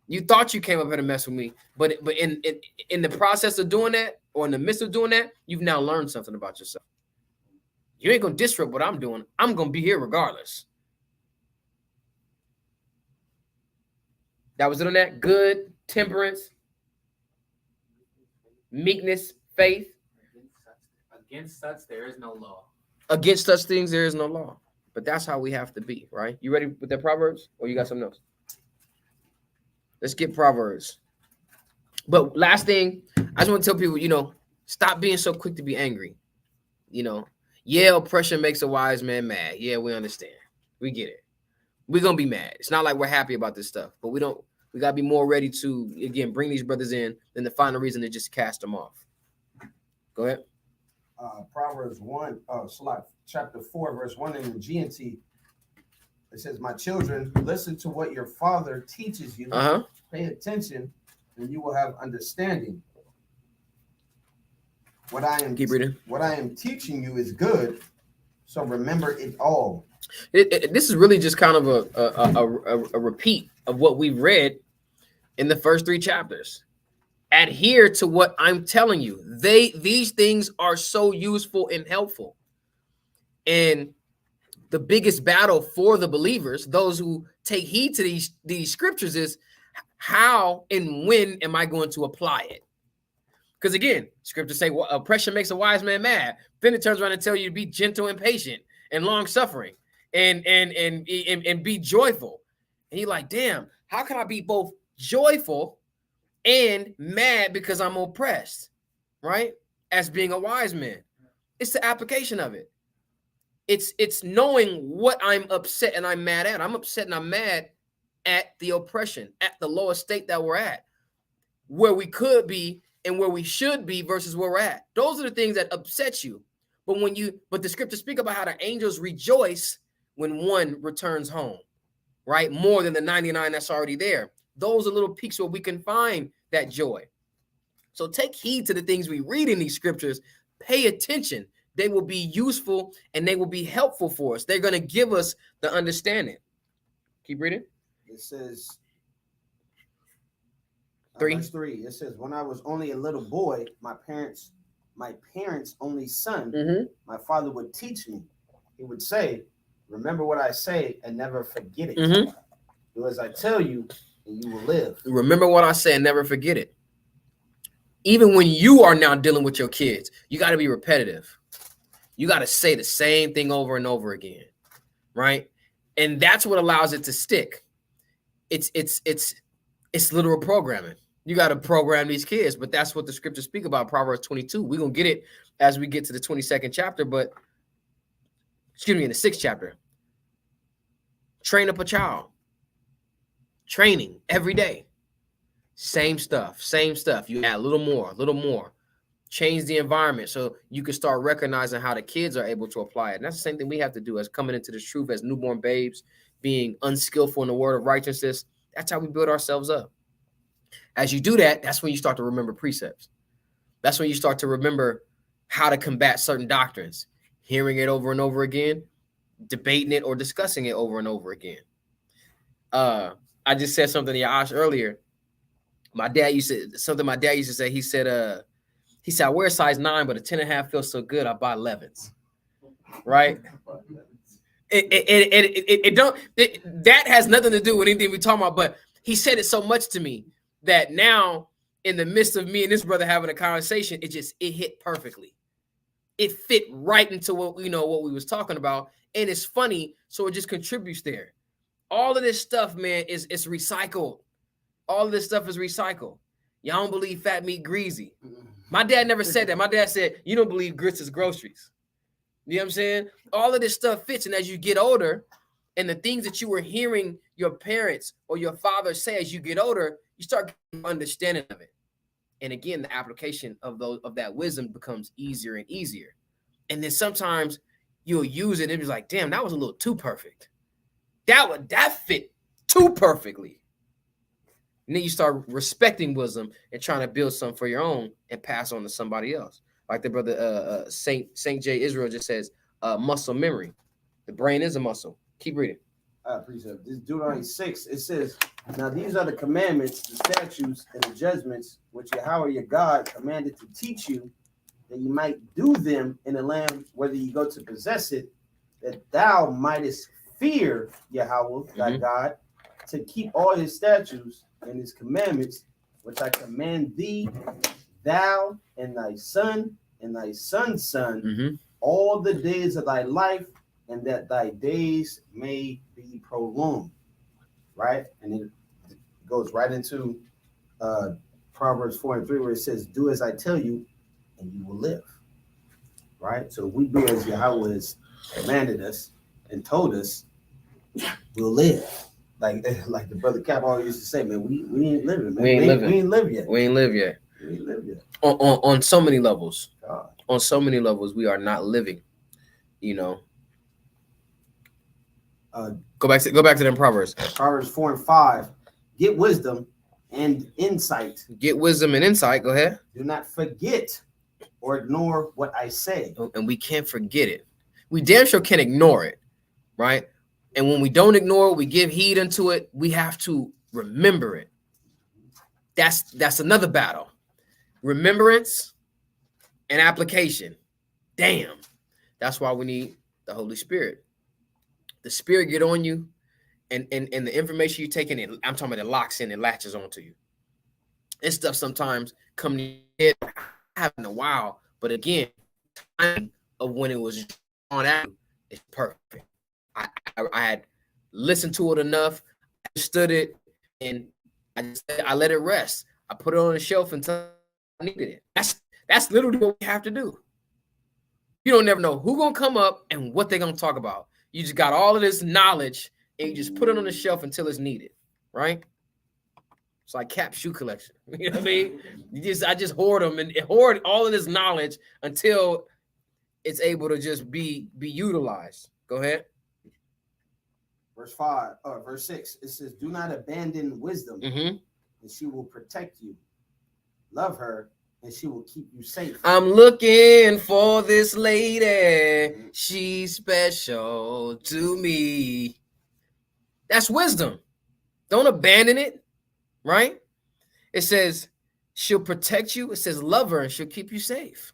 Speaker 1: You thought you came up here to mess with me, but in the process of doing that, or in the midst of doing that, you've now learned something about yourself. You ain't going to disrupt what I'm doing. I'm going to be here regardless. That was it on that. Good, temperance, meekness, faith.
Speaker 4: Against such there is no law.
Speaker 1: Against such things there is no law. But that's how we have to be, right? You ready with that Proverbs? Or you got something else? Let's get Proverbs. But last thing, I just want to tell people, stop being so quick to be angry. Yeah, oppression makes a wise man mad. Yeah, we understand. We get it. We're going to be mad. It's not like we're happy about this stuff, but we got to be more ready to, again, bring these brothers in than to find a reason to just cast them off. Go ahead.
Speaker 3: Proverbs 1, chapter 4, verse 1 in the GNT. It says, my children, listen to what your father teaches you. Pay attention, and you will have understanding.
Speaker 1: Keep reading.
Speaker 3: What I am teaching you is good, so remember it all.
Speaker 1: This is really just kind of a repeat of what we've read in the first 3 chapters. Adhere to what I'm telling you. These things are so useful and helpful. And the biggest battle for the believers, those who take heed to these scriptures, is how and when am I going to apply it? Because again, scriptures say, well, oppression makes a wise man mad. Then it turns around and tell you to be gentle and patient and long suffering and be joyful. And you're like, damn, how can I be both joyful and mad because I'm oppressed, right? As being a wise man. It's the application of it. It's knowing what I'm upset and I'm mad at. I'm upset and I'm mad at the oppression, at the lowest state that we're at, where we could be and where we should be versus where we're at. Those are the things that upset you. But the scriptures speak about how the angels rejoice when one returns home, right? More than the 99 that's already there. Those are little peaks where we can find that joy. So take heed to the things we read in these scriptures. Pay attention. They will be useful and they will be helpful for us. They're going to give us the understanding. Keep reading.
Speaker 3: It says,
Speaker 1: 3.
Speaker 3: Verse 3. It says, when I was only a little boy, my parents' only son, my father would teach me. He would say, Remember what I say and never forget it.
Speaker 1: Mhm.
Speaker 3: Do as I tell you, and you will live.
Speaker 1: Remember what I say and never forget it. Even when you are now dealing with your kids, you got to be repetitive. You got to say the same thing over and over again, right? And that's what allows it to stick. It's literal programming. You got to program these kids, but that's what the scriptures speak about. Proverbs 22. We're going to get it as we get to the 22nd chapter, but excuse me, in the 6th chapter. Train up a child. Training every day. Same stuff. You add a little more. Change the environment so you can start recognizing how the kids are able to apply it. And that's the same thing we have to do as coming into this truth as newborn babes, being unskillful in the word of righteousness. That's how we build ourselves up. As you do that, that's when you start to remember precepts. That's when you start to remember how to combat certain doctrines, hearing it over and over again, debating it or discussing it over and over again. I just said something to Yash earlier. My dad used to say. He said, I wear a size 9, but a 10.5 feels so good. I buy 11s. Right? That has nothing to do with anything we're talking about, but he said it so much to me that now in the midst of me and this brother having a conversation, it hit perfectly. It fit right into what we was talking about. And it's funny. So it just contributes there. All of this stuff, man, is recycled. All of this stuff is recycled. Y'all don't believe fat meat greasy. My dad never said that. My dad said, you don't believe grits is groceries. You know what I'm saying? All of this stuff fits. And as you get older, and the things that you were hearing your parents or your father say as you get older, you start getting understanding of it. And again, the application of that wisdom becomes easier and easier. And then sometimes you'll use it and it's like, damn, that was a little too perfect. That fit too perfectly. And then you start respecting wisdom and trying to build something for your own and pass on to somebody else. Like the brother Saint J. Israel just says, muscle memory. The brain is a muscle. Keep reading.
Speaker 3: I appreciate this. Deuteronomy 6, it says, now these are the commandments, the statutes, and the judgments which Yahweh your God commanded to teach you, that you might do them in the land whether you go to possess it, that thou mightest fear Yahweh thy God, to keep all his statutes and his commandments, which I command thee, thou and thy son and thy son's son, all the days of thy life, and that thy days may be prolonged. Right? And it goes right into Proverbs 4:3, where it says, do as I tell you, and you will live. Right? So we do as Yahweh has commanded us and told us, we'll live. Like the brother Cap always used to say, man, we ain't living, man. We ain't live yet.
Speaker 1: We ain't live yet. On so many levels. God. On so many levels, we are not living. You know. Go back to them Proverbs.
Speaker 3: Proverbs 4:5. Get wisdom and insight.
Speaker 1: Get wisdom and insight. Go ahead.
Speaker 3: Do not forget or ignore what I say.
Speaker 1: And we can't forget it. We damn sure can't ignore it, right? And when we don't ignore it, we give heed unto it. We have to remember it. That's another battle. Remembrance and application. Damn. That's why we need the Holy Spirit. The Spirit get on you, and the information you take in, I'm talking about it locks in and latches onto you. This stuff sometimes come to your head, happen a while, but again, time of when it was on out is perfect. I had listened to it enough, understood it, and I let it rest. I put it on the shelf until I needed it. That's literally what we have to do. You don't never know who's gonna come up and what they're gonna talk about. You just got all of this knowledge and you just put it on the shelf until it's needed, right? It's like Cap shoe collection. You know what I mean? I just hoard them and hoard all of this knowledge until it's able to just be utilized. Go ahead.
Speaker 3: Verse 6, it says, do not abandon wisdom, and she will protect you. Love her, and she will keep you safe.
Speaker 1: I'm looking for this lady. She's special to me. That's wisdom. Don't abandon it, right? It says she'll protect you. It says love her, and she'll keep you safe.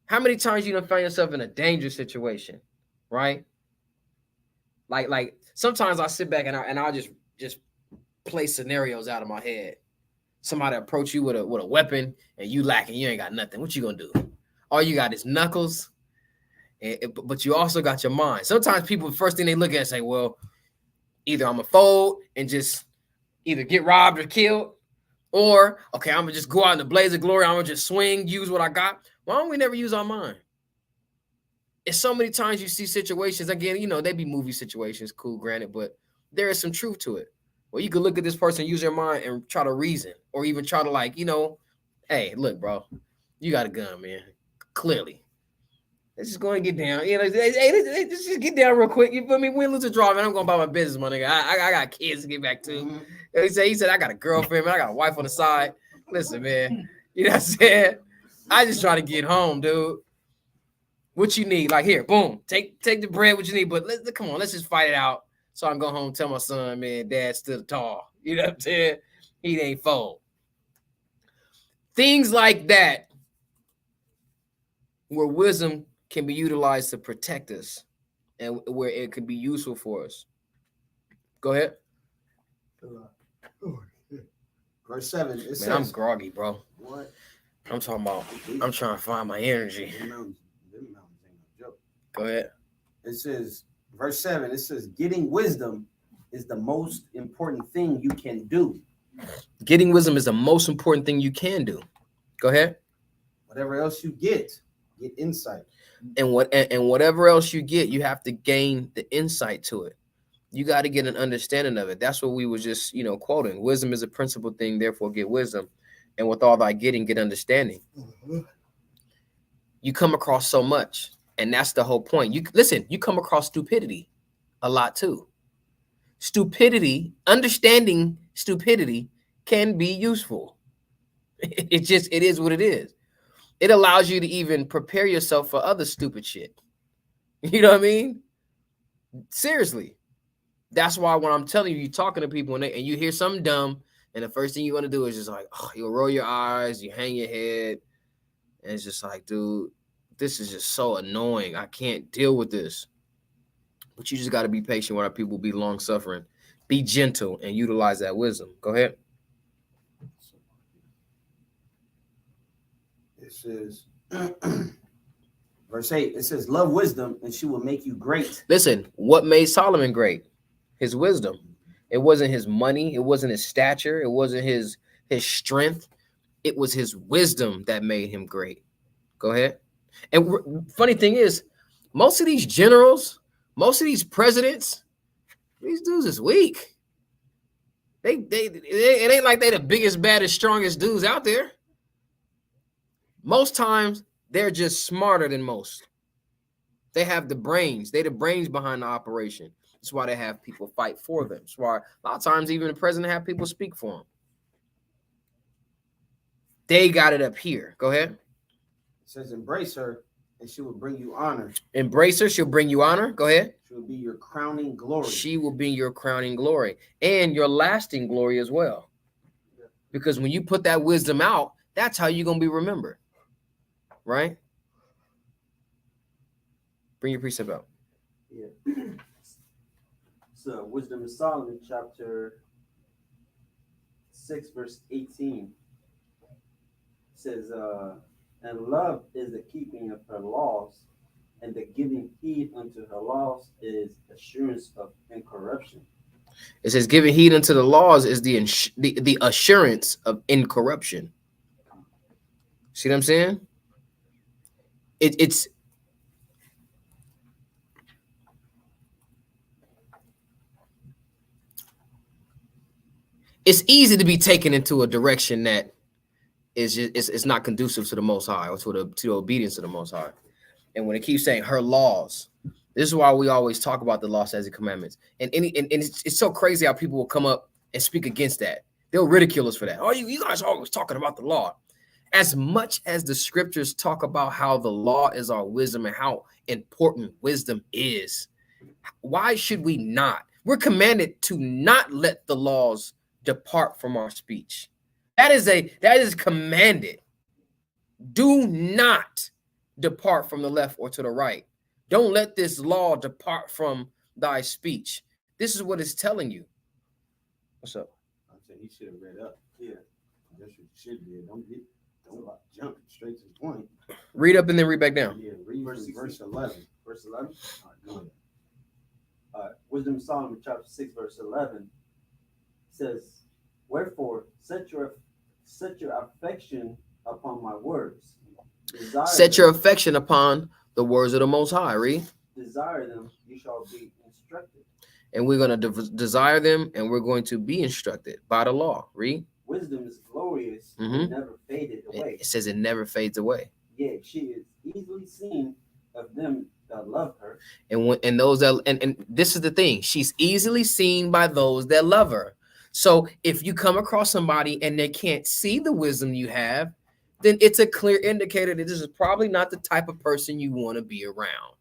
Speaker 1: How many times you done find yourself in a dangerous situation, right? Like sometimes I sit back and I'll just play scenarios out of my head. Somebody approach you with a weapon and you lacking, you ain't got nothing. What you gonna do? All you got is knuckles, but you also got your mind. Sometimes people, first thing they look at and say, well, either I'm gonna fold and just either get robbed or killed, or okay, I'm gonna just go out in the blaze of glory. I'm gonna just swing, use what I got. Why don't we never use our mind? It's so many times you see situations, again, you know, they be movie situations, cool, granted, but there is some truth to it. Well, you could look at this person, use your mind, and try to reason, or even try to, like, you know, hey, look, bro, you got a gun, man. Clearly. Let's just go and get down. You know, hey, let's just get down real quick. You feel me? Win, lose, or draw, man. I'm going about my business, my nigga. I got kids to get back to. Mm-hmm. He said, I got a girlfriend, man. I got a wife on the side. Listen, man. You know what I'm saying? I just try to get home, dude. What you need? Like, here, boom. Take the bread, what you need. But come on, let's just fight it out. So I can go home and tell my son, man, dad stood tall. You know what I'm saying? He ain't fold. Things like that, where wisdom can be utilized to protect us and where it can be useful for us. Go ahead.
Speaker 3: Verse 7. It says,
Speaker 1: I'm groggy, bro.
Speaker 3: What?
Speaker 1: I'm talking about, I'm trying to find my energy. Go ahead.
Speaker 3: It says, verse 7, it says, getting wisdom is the most important thing you can do.
Speaker 1: Getting wisdom is the most important thing you can do. Go ahead.
Speaker 3: Whatever else you get insight.
Speaker 1: And whatever else you get, you have to gain the insight to it. You got to get an understanding of it. That's what we were just, you know, quoting. Wisdom is a principal thing, therefore get wisdom. And with all thy getting, get understanding. Mm-hmm. You come across so much. And that's the whole point. You come across stupidity a lot too. Stupidity, understanding stupidity can be useful. It is what it is. It allows you to even prepare yourself for other stupid shit. You know what I mean? Seriously. That's why when I'm telling you, you're talking to people and you hear something dumb, and the first thing you want to do is just like, oh, you'll roll your eyes, you hang your head, and it's just like, dude, this is just so annoying. I can't deal with this. But you just got to be patient with our people, be long-suffering, be gentle, and utilize that wisdom. Go ahead.
Speaker 3: It says, verse 8, it says, love wisdom, and she will make you great.
Speaker 1: Listen, what made Solomon great? His wisdom. It wasn't his money. It wasn't his stature. It wasn't his strength. It was his wisdom that made him great. Go ahead. And funny thing is, most of these generals, most of these presidents, these dudes is weak. It ain't like they the biggest, baddest, strongest dudes out there. Most times, they're just smarter than most. They have the brains. They're the brains behind the operation. That's why they have people fight for them. That's why a lot of times even the president have people speak for him. They got it up here. Go ahead.
Speaker 3: It says, embrace her, and she will bring you honor.
Speaker 1: Embrace her, she'll bring you honor. Go ahead.
Speaker 3: She will be your crowning glory.
Speaker 1: She will be your crowning glory and your lasting glory as well. Because when you put that wisdom out, that's how you're going to be remembered. Right? Bring your precept out.
Speaker 6: Yeah. So, Wisdom of Solomon, chapter 6, verse 18 says, and love is the keeping of her laws, and the giving heed unto her laws is assurance of incorruption.
Speaker 1: It says, giving heed unto the laws is the assurance of incorruption. See what I'm saying? It's easy to be taken into a direction that is just it's not conducive to the Most High or to the obedience of the Most High. And when it keeps saying her laws, this is why we always talk about the law, statutes, and commandments. And it's so crazy how people will come up and speak against that. They'll ridicule us for that. Oh, you guys are always talking about the law. As much as the scriptures talk about how the law is our wisdom and how important wisdom is, why should we not? We're commanded to not let the laws depart from our speech. That is commanded. Do not depart from the left or to the right. Don't let this law depart from thy speech. This is what it's telling you. What's up?
Speaker 3: I'm saying he should have read up.
Speaker 6: Yeah.
Speaker 3: That's what you should do. Don't jump straight to the point.
Speaker 1: Read up and then read back down.
Speaker 3: Yeah, read verse 11.
Speaker 6: Verse 11.
Speaker 3: All right, go ahead.
Speaker 6: Wisdom of Solomon, chapter 6, verse 11 says, "Wherefore set your affection upon my words.
Speaker 1: Set your affection upon the words of the Most High." Read.
Speaker 6: Desire them, you shall be instructed.
Speaker 1: And we're going to desire them, and we're going to be instructed by the law. Read.
Speaker 6: Wisdom is glorious and never faded away.
Speaker 1: It says it never fades away.
Speaker 6: Yea, she is easily seen of them that love her.
Speaker 1: And those that and this is the thing, she's easily seen by those that love her. So if you come across somebody and they can't see the wisdom you have, then it's a clear indicator that this is probably not the type of person you want to be around.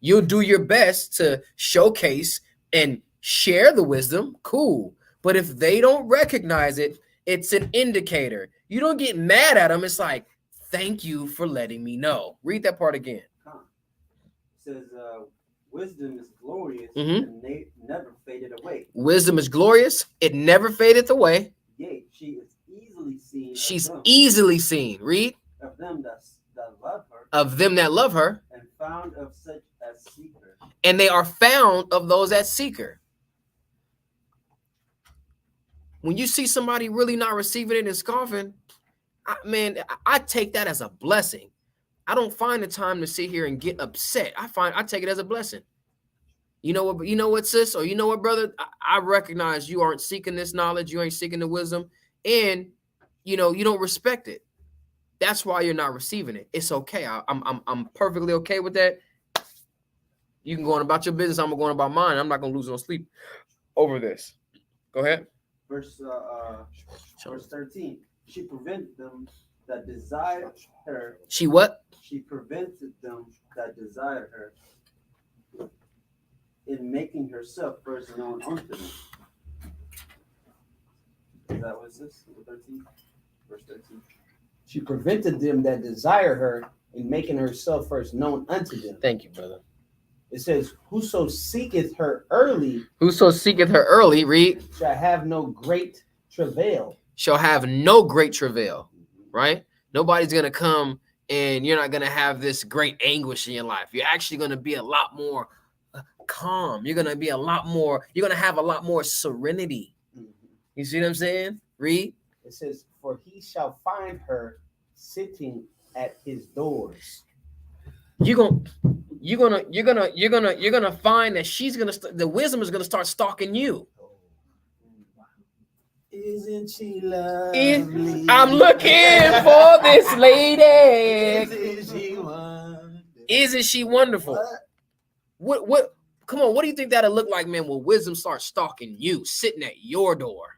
Speaker 1: You'll do your best to showcase and share the wisdom, cool. But if they don't recognize it, it's an indicator. You don't get mad at them. It's like, thank you for letting me know. Read that part again.
Speaker 6: It says, wisdom is glorious and never faded away.
Speaker 1: Wisdom is glorious. It never fadeth away.
Speaker 6: Yea, she is easily seen.
Speaker 1: She's easily seen. Read.
Speaker 6: Of them that love her.
Speaker 1: Of them that love her.
Speaker 6: And found of such as seek her.
Speaker 1: And they are found of those that seek her. When you see somebody really not receiving it and scoffing, I take that as a blessing. I don't find the time to sit here and get upset. I take it as a blessing. You know what, sis, or you know what, brother? I recognize you aren't seeking this knowledge, you ain't seeking the wisdom, and you don't respect it. That's why you're not receiving it. It's okay. I'm perfectly okay with that. You can go on about your business. I'm going about mine. I'm not gonna lose no sleep over this. Go ahead.
Speaker 6: Verse 13. She prevented them that desired her.
Speaker 1: She what?
Speaker 6: She prevented them that desired her in making herself first known unto them. Is that what it says? 13? Verse 13.
Speaker 3: She prevented them that desire her in making herself first known unto them.
Speaker 1: Thank you, brother.
Speaker 3: It says, whoso seeketh her early.
Speaker 1: Whoso seeketh her early, read.
Speaker 3: Shall have no great travail.
Speaker 1: Shall have no great travail, right? Nobody's going to come and you're not going to have this great anguish in your life. You're actually going to be a lot more calm. You're going to be you're going to have a lot more serenity. You see what I'm saying? Read.
Speaker 3: It says, for he shall find her sitting at his doors.
Speaker 1: You're gonna find that the wisdom is gonna start stalking you.
Speaker 3: Isn't she lovely?
Speaker 1: I'm looking for this lady. Isn't she wonderful? What? Come on, what do you think that'll look like, man? When wisdom starts stalking you, sitting at your door.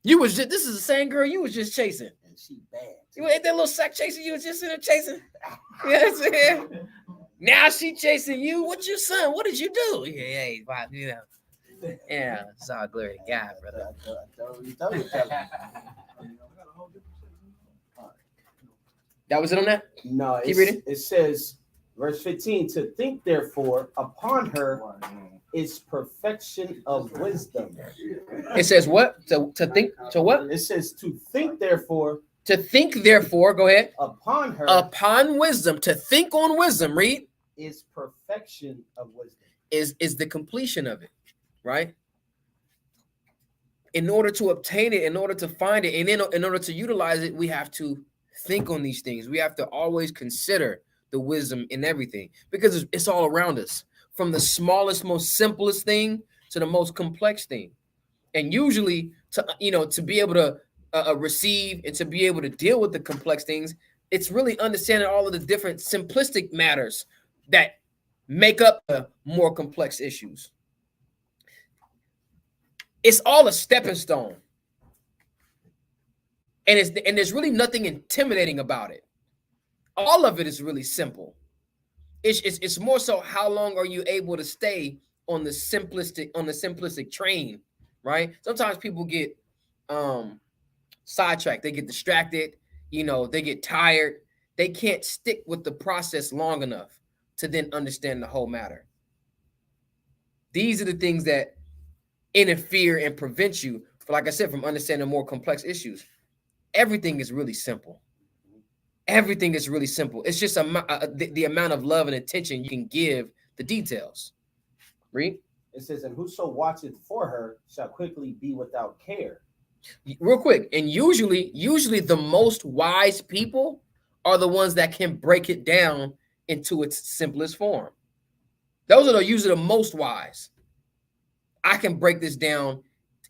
Speaker 1: This is the same girl you was just chasing.
Speaker 3: And she bad.
Speaker 1: You ain't that little sack chasing you was just in there chasing. You know what I'm saying? Now she chasing you. What you son? What did you do? Yeah, it's all glory to God, brother. That was it on that?
Speaker 3: No,
Speaker 1: Keep reading.
Speaker 3: It says, verse 15, to think therefore upon her is perfection of wisdom.
Speaker 1: It says what? To think to what?
Speaker 3: It says to think therefore.
Speaker 1: To think therefore, go ahead.
Speaker 3: Upon her.
Speaker 1: Upon wisdom. To think on wisdom, read.
Speaker 3: Is perfection of wisdom.
Speaker 1: Is the completion of it, right? In order to obtain it, in order to find it, and in order to utilize it, we have to think on these things. We have to always consider the wisdom in everything because it's all around us, from the smallest, most simplest thing to the most complex thing. And usually, to be able to receive and to be able to deal with the complex things, it's really understanding all of the different simplistic matters that make up the more complex issues. It's all a stepping stone. And there's really nothing intimidating about it. All of it is really simple. It's more so how long are you able to stay on the simplistic train, right? Sometimes people get sidetracked, they get distracted, they get tired, they can't stick with the process long enough to then understand the whole matter. These are the things that interfere and prevent you, like I said, from understanding more complex issues. Everything is really simple. Everything is really simple. It's just the amount of love and attention you can give the details. Read.
Speaker 3: It says, and whoso watcheth for her shall quickly be without care.
Speaker 1: Real quick. And usually the most wise people are the ones that can break it down into its simplest form. Those are usually the most wise. I can break this down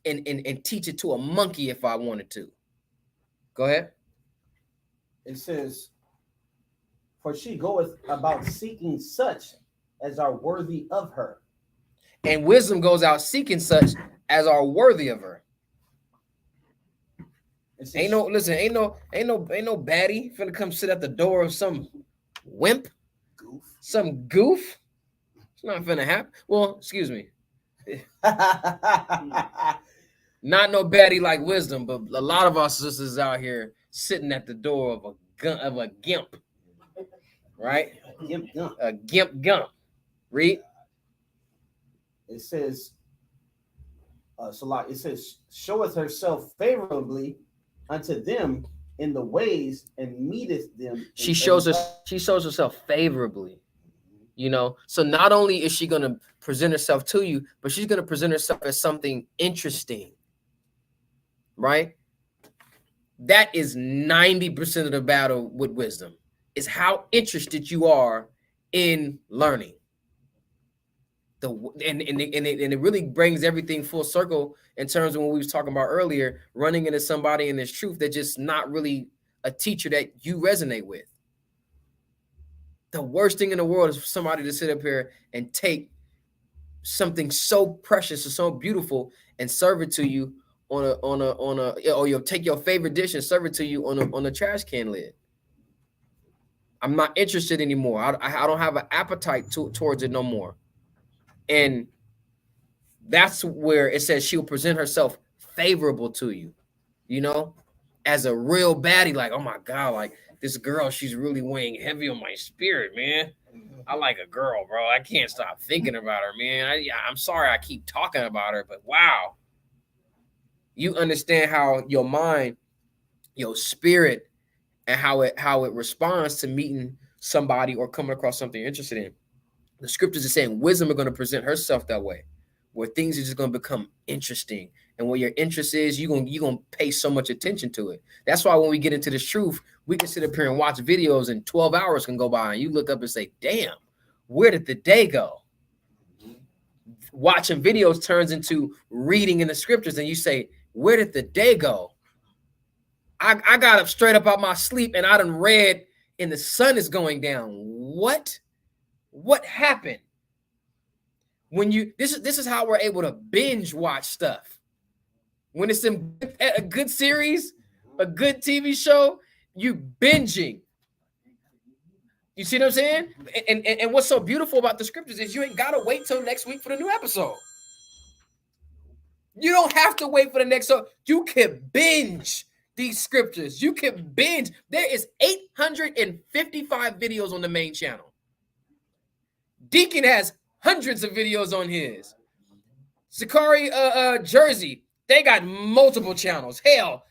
Speaker 1: and teach it to a monkey if I wanted to. Go ahead.
Speaker 3: It says, for she goeth about seeking such as are worthy of her.
Speaker 1: And wisdom goes out seeking such as are worthy of her. Ain't no baddie finna come sit at the door of some wimp, some goof. It's not finna happen. Well, excuse me. Not no baddie like wisdom, but a lot of our sisters out here sitting at the door of a gimp, right? A gimp gump. Read.
Speaker 3: It says, it says, showeth herself favorably unto them in the ways and meeteth them.
Speaker 1: She shows herself favorably. You know, so not only is she going to present herself to you, but she's going to present herself as something interesting, right? That is 90% of the battle with wisdom, is how interested you are in learning. And it really brings everything full circle in terms of what we was talking about earlier, running into somebody in this truth that's just not really a teacher that you resonate with. The worst thing in the world is for somebody to sit up here and take something so precious or so beautiful and serve it to you or you'll take your favorite dish and serve it to you on a trash can lid. I'm not interested anymore. I don't have an appetite towards it no more. And that's where it says she'll present herself favorable to you, you know, as a real baddie. Like, oh my God, like this girl, she's really weighing heavy on my spirit, man. I like a girl, bro. I can't stop thinking about her, man. I'm sorry I keep talking about her, but wow. You understand how your mind, your spirit, and how it responds to meeting somebody or coming across something you're interested in. The scriptures are saying wisdom are going to present herself that way, where things are just going to become interesting. And where your interest is, you're going to pay so much attention to it. That's why when we get into this truth, we can sit up here and watch videos and 12 hours can go by and you look up and say, damn, where did the day go? Watching videos turns into reading in the scriptures and you say, where did the day go? I got up straight up out my sleep and I done read and the sun is going down. What happened? When this is how we're able to binge watch stuff. When it's a good series, a good TV show, you binging. You see what I'm saying? And what's so beautiful about the scriptures is you ain't gotta wait till next week for the new episode. You don't have to wait for the next episode. You can binge these scriptures. You can binge. There is 855 videos on the main channel. Deacon has hundreds of videos on his. Sakari Jersey, they got multiple channels. Hell,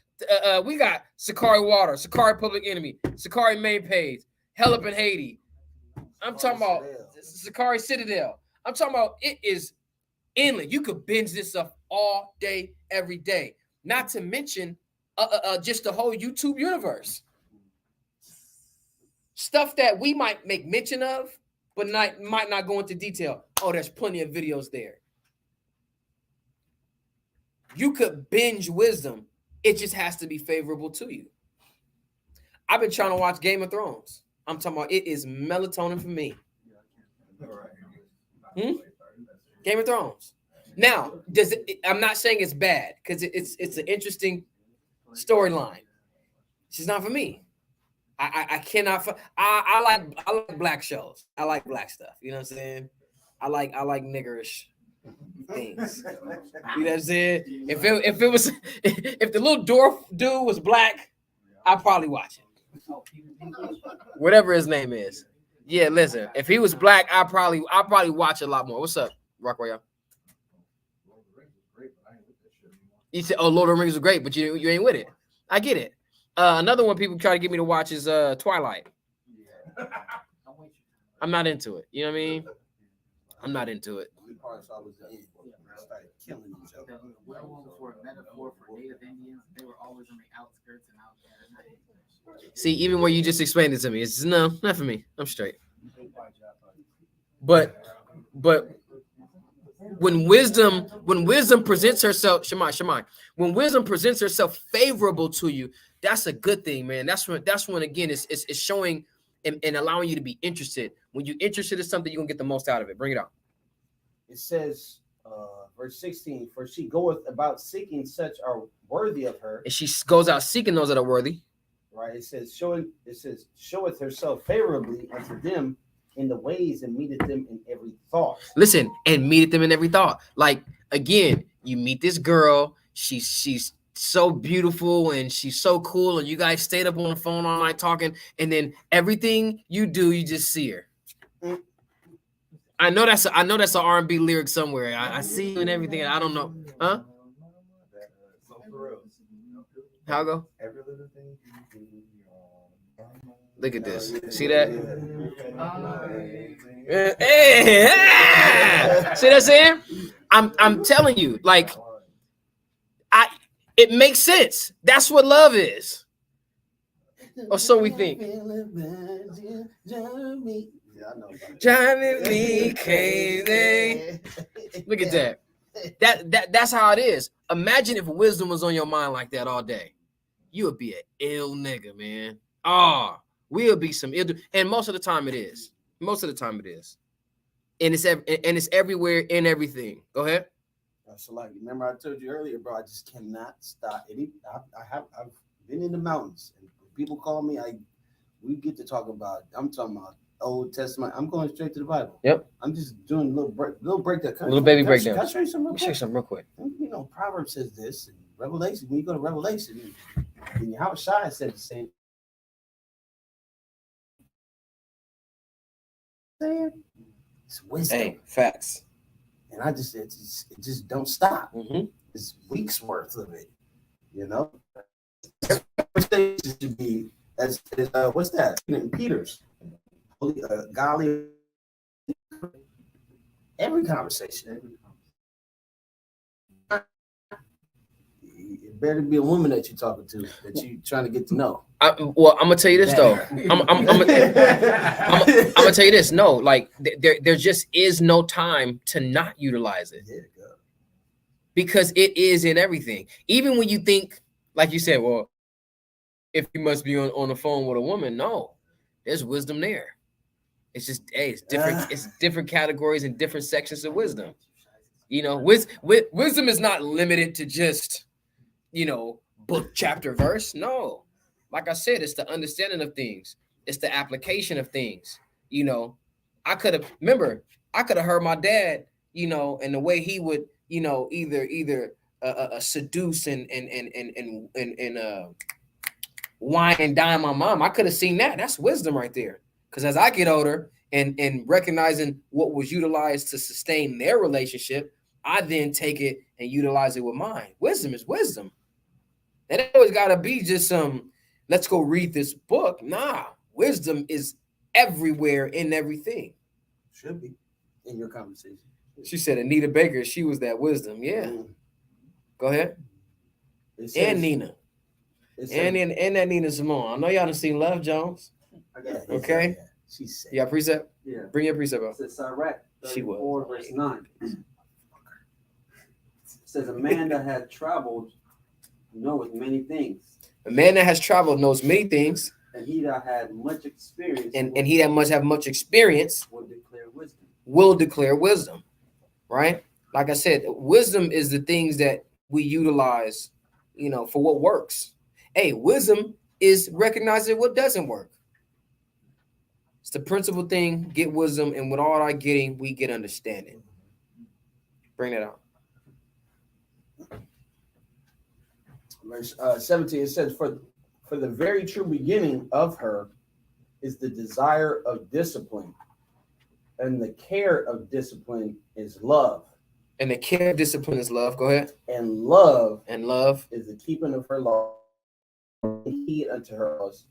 Speaker 1: we got Sakari Water, Sakari Public Enemy, Sakari Main Page, Hell Up in Haiti. I'm talking about Sakari Citadel. I'm talking about it is endless. You could binge this stuff all day, every day. Not to mention just the whole YouTube universe. Stuff that we might make mention of, but might not go into detail. Oh, there's plenty of videos there. You could binge wisdom. It just has to be favorable to you. I've been trying to watch Game of Thrones. I'm talking about it is melatonin for me. Game of Thrones. Now, I'm not saying it's bad because it's an interesting storyline. It's just not for me. I cannot. I like black shows. I like black stuff. You know what I'm saying? I like niggerish things. You know what I'm saying? If the little dwarf dude was black, I'd probably watch it. Whatever his name is. Yeah, listen. If he was black, I'll probably watch a lot more. What's up, Rockway? You said, "Oh, Lord of the Rings is great," but you ain't with it. I get it. Another one people try to get me to watch is Twilight. I'm not into it. You know what I mean? I'm not into it.
Speaker 4: The werewolves were a metaphor for Native Indians. They were always on the outskirts and out there.
Speaker 1: See, even where you just explained it to me, it's no, not for me. I'm straight. But when wisdom presents herself, Shemai, when wisdom presents herself favorable to you, that's a good thing, man. That's when again it's showing and allowing you to be interested. When you're interested in something, you're gonna get the most out of it. Bring it out.
Speaker 3: It says, verse 16, for she goeth about seeking such are worthy of her.
Speaker 1: And she goes out seeking those that are worthy.
Speaker 3: Right. It says, showeth herself favorably unto them in the ways and meeteth them in every thought.
Speaker 1: Listen, and meeteth them in every thought. Like, again, you meet this girl, she's so beautiful and she's so cool, and you guys stayed up on the phone all night talking, and then everything you do, you just see her. I know that's an R&B lyric somewhere. I see you and everything. I don't know, huh? How I go? Look at this. See that? Hey, see that saying? I'm telling you, like, it makes sense. That's what love is. Or so we think. Driving me crazy. Look at that. That's how it is. Imagine if wisdom was on your mind like that all day. You would be an ill nigga, man. Oh, we'll be some ill. And most of the time it is. Most of the time it is. And it's everywhere in everything. Go ahead.
Speaker 3: So like, remember I told you earlier, bro, I just cannot stop. I've been in the mountains, and people call me. We get to talk about. I'm talking about Old Testament. I'm going straight to the Bible.
Speaker 1: Yep.
Speaker 3: I'm just doing a little breakdown.
Speaker 1: Little baby breakdown.
Speaker 3: Can I show you something?
Speaker 1: Show you something real quick.
Speaker 3: You know, Proverbs says this, and Revelation. When you go to Revelation, and how Shai said the same. It's wisdom.
Speaker 1: Hey, facts.
Speaker 3: And it just don't stop.
Speaker 1: Mm-hmm.
Speaker 3: It's weeks worth of it, you know. Conversation should be as what's that? Peter's, golly, every conversation. It better be a woman that you're talking to, that you're trying to get to know.
Speaker 1: Well, I'm gonna tell you this though. I'm gonna tell you this. No, like there just is no time to not utilize it, because it is in everything. Even when you think, like you said, well, if you must be on the phone with a woman, no, there's wisdom there. It's just, hey, it's different. It's different categories and different sections of wisdom. You know, wisdom is not limited to just, you know, book, chapter, verse. No. Like I said, it's the understanding of things. It's the application of things. You know, I could have heard my dad, you know, and the way he would, you know, either seduce and wine and dine my mom. I could have seen that. That's wisdom right there. Because as I get older and recognizing what was utilized to sustain their relationship, I then take it and utilize it with mine. Wisdom is wisdom. It ain't always got to be just some, let's go read this book. Nah, wisdom is everywhere in everything.
Speaker 3: Should be in your conversation.
Speaker 1: She said Anita Baker, she was that wisdom. Yeah. Go ahead.
Speaker 3: Says,
Speaker 1: and Nina. And that Nina Simone. I know y'all done seen Love Jones. Okay.
Speaker 3: She said.
Speaker 1: Yeah, precept?
Speaker 6: Yeah.
Speaker 1: Bring your precept up.
Speaker 6: It says Sirach
Speaker 1: She was.
Speaker 6: 34, verse 9. It says, a man that had traveled knoweth many things.
Speaker 1: A man that has traveled knows many things.
Speaker 6: And he that had much experience.
Speaker 1: And he that must have much experience
Speaker 6: will declare wisdom.
Speaker 1: Will declare wisdom. Right? Like I said, wisdom is the things that we utilize, you know, for what works. Hey, wisdom is recognizing what doesn't work. It's the principal thing. Get wisdom, and with all our getting, we get understanding. Bring that out.
Speaker 3: Verse 17, it says, For the very true beginning of her is the desire of discipline, and the care of discipline is love.
Speaker 1: And the care of discipline is love. Go ahead.
Speaker 3: And love
Speaker 1: is
Speaker 3: the keeping of her law. Heed unto her laws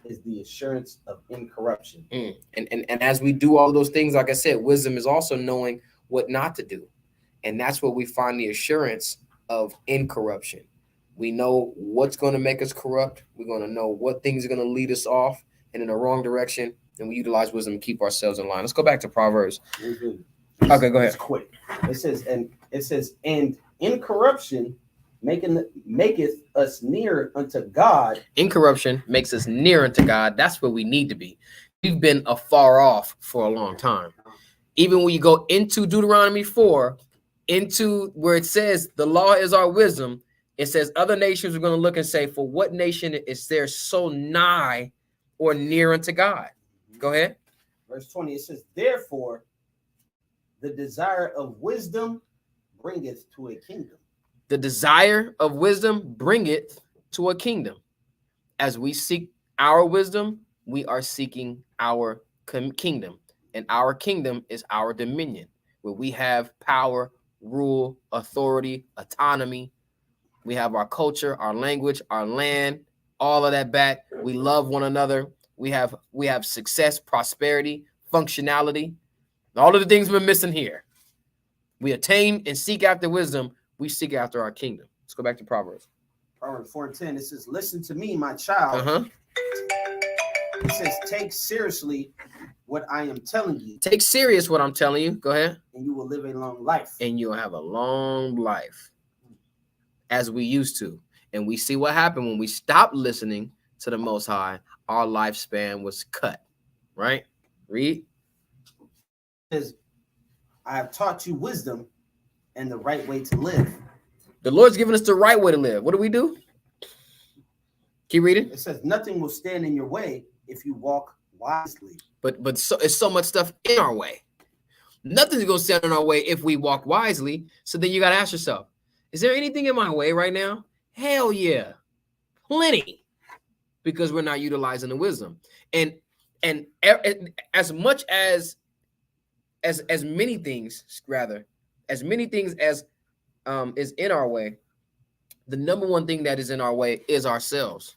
Speaker 3: is the assurance of incorruption.
Speaker 1: And as we do all those things, like I said, wisdom is also knowing what not to do. And that's where we find the assurance of incorruption. We know what's going to make us corrupt. We're going to know what things are going to lead us off and in the wrong direction. And we utilize wisdom to keep ourselves in line. Let's go back to Proverbs. Okay, go ahead.
Speaker 3: It's quick. It says, and incorruption maketh us near unto God.
Speaker 1: Incorruption makes us near unto God. That's where we need to be. We've been afar off for a long time. Even when you go into Deuteronomy 4, into where it says the law is our wisdom, it says other nations are going to look and say, for what nation is there so nigh or near unto God? Go ahead.
Speaker 3: Verse 20, it says, therefore, the desire of wisdom bringeth to a kingdom.
Speaker 1: The desire of wisdom bringeth to a kingdom. As we seek our wisdom, we are seeking our kingdom. And our kingdom is our dominion, where we have power, rule, authority, autonomy. We have our culture, our language, our land, all of that back. We love one another. We have success, prosperity, functionality. All of the things we're missing here. We attain and seek after wisdom. We seek after our kingdom. Let's go back to Proverbs.
Speaker 3: Proverbs 4:10. It says, listen to me, my child. It says, take seriously what I am telling you.
Speaker 1: Take serious what I'm telling you. Go ahead.
Speaker 3: And you will live a long life.
Speaker 1: And you'll have a long life. As we used to. And we see what happened when we stopped listening to the Most High. Our lifespan was cut. Right? Read.
Speaker 3: It says, I have taught you wisdom and the right way to live.
Speaker 1: The Lord's given us the right way to live. What do? Keep reading.
Speaker 3: It says, nothing will stand in your way if you walk wisely.
Speaker 1: But so it's so much stuff in our way. Nothing's going to stand in our way if we walk wisely. So then you got to ask yourself, is there anything in my way right now? Hell yeah. Plenty. Because we're not utilizing the wisdom. And as much as many things as is in our way, the number one thing that is in our way is ourselves.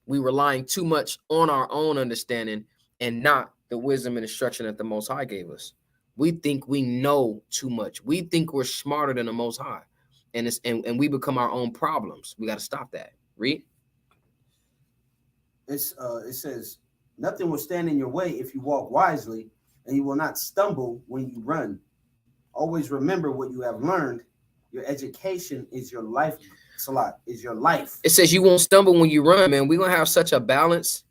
Speaker 1: We're relying too much on our own understanding and not the wisdom and instruction that the Most High gave us. We think we know too much. We think we're smarter than the Most High, and we become our own problems. We got to stop that. Read.
Speaker 3: It says, nothing will stand in your way if you walk wisely, and you will not stumble when you run. Always remember what you have learned. Your education is your life. Salat is your life.
Speaker 1: It says you won't stumble when you run, man. We're gonna have such a balance.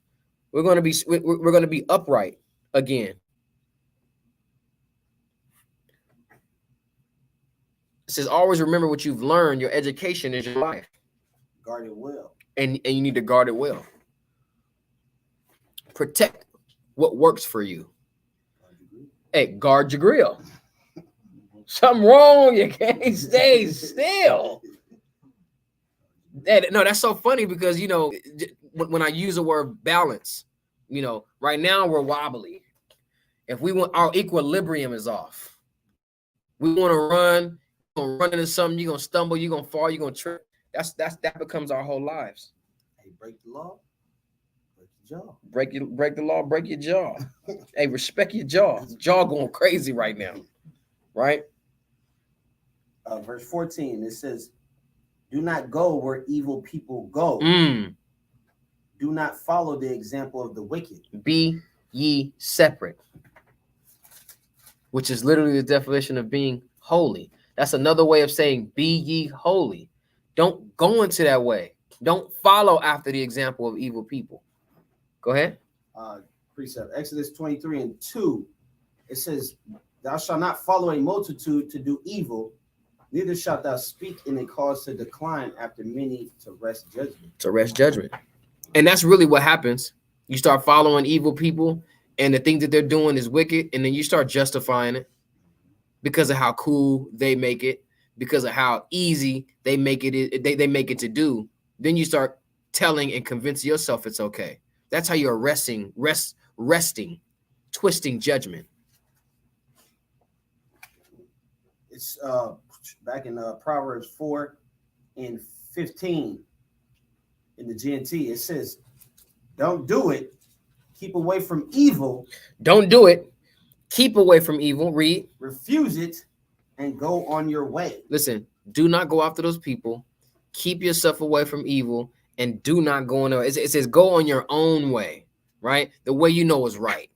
Speaker 1: We're gonna be upright again. It says always remember what you've learned. Your education is your life.
Speaker 3: Guard it well.
Speaker 1: And you need to guard it well. Protect what works for you. Hey, guard your grill. Something wrong. You can't stay still. No, that's so funny because, you know, when I use the word balance, you know, right now we're wobbly. If we want, our equilibrium is off. We want to run, you're going to run into something, you're going to stumble, you're going to fall, you're going to trip. That becomes our whole lives.
Speaker 3: Hey, break the law, break your jaw.
Speaker 1: Break the law, break your jaw. Hey, respect your jaw. Jaw going crazy right now, right?
Speaker 3: Verse 14, it says, do not go where evil people go. Do not follow the example of the wicked.
Speaker 1: Be ye separate, which is literally the definition of being holy. That's another way of saying be ye holy. Don't go into that way. Don't follow after the example of evil people. Go ahead.
Speaker 3: Precept, Exodus 23:2. It says, thou shalt not follow a multitude to do evil, neither shalt thou speak in a cause to decline after many to wrest judgment.
Speaker 1: And that's really what happens. You start following evil people and the things that they're doing is wicked. And then you start justifying it because of how cool they make it, because of how easy they make it. They make it to do. Then you start telling and convincing yourself it's okay. That's how you're resting, twisting judgment.
Speaker 3: It's back in Proverbs 4 and 15 in the GNT. It says, don't do it. Keep away from evil.
Speaker 1: Don't do it. Keep away from evil. Read.
Speaker 3: Refuse it and go on your way.
Speaker 1: Listen, do not go after those people. Keep yourself away from evil and do not go on. It says go on your own way, right? The way you know is right,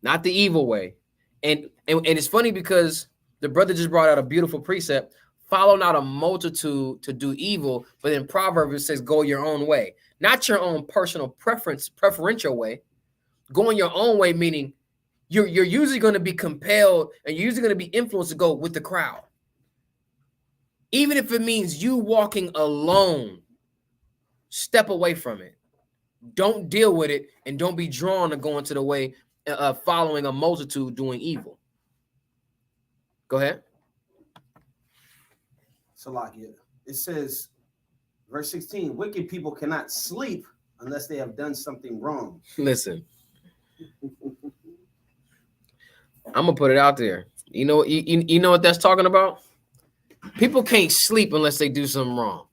Speaker 1: not the evil way. And it's funny because the brother just brought out a beautiful precept. Follow not a multitude to do evil, but in Proverbs it says go your own way, not your own personal preferential way. Going your own way, meaning you're usually going to be compelled and you're usually going to be influenced to go with the crowd. Even if it means you walking alone, step away from it. Don't deal with it and don't be drawn to go into the way of following a multitude doing evil. Go ahead.
Speaker 3: Salakia. It says, verse 16, wicked people cannot sleep unless they have done something wrong.
Speaker 1: Listen. I'm gonna put it out there. You know what that's talking about? People can't sleep unless they do something wrong.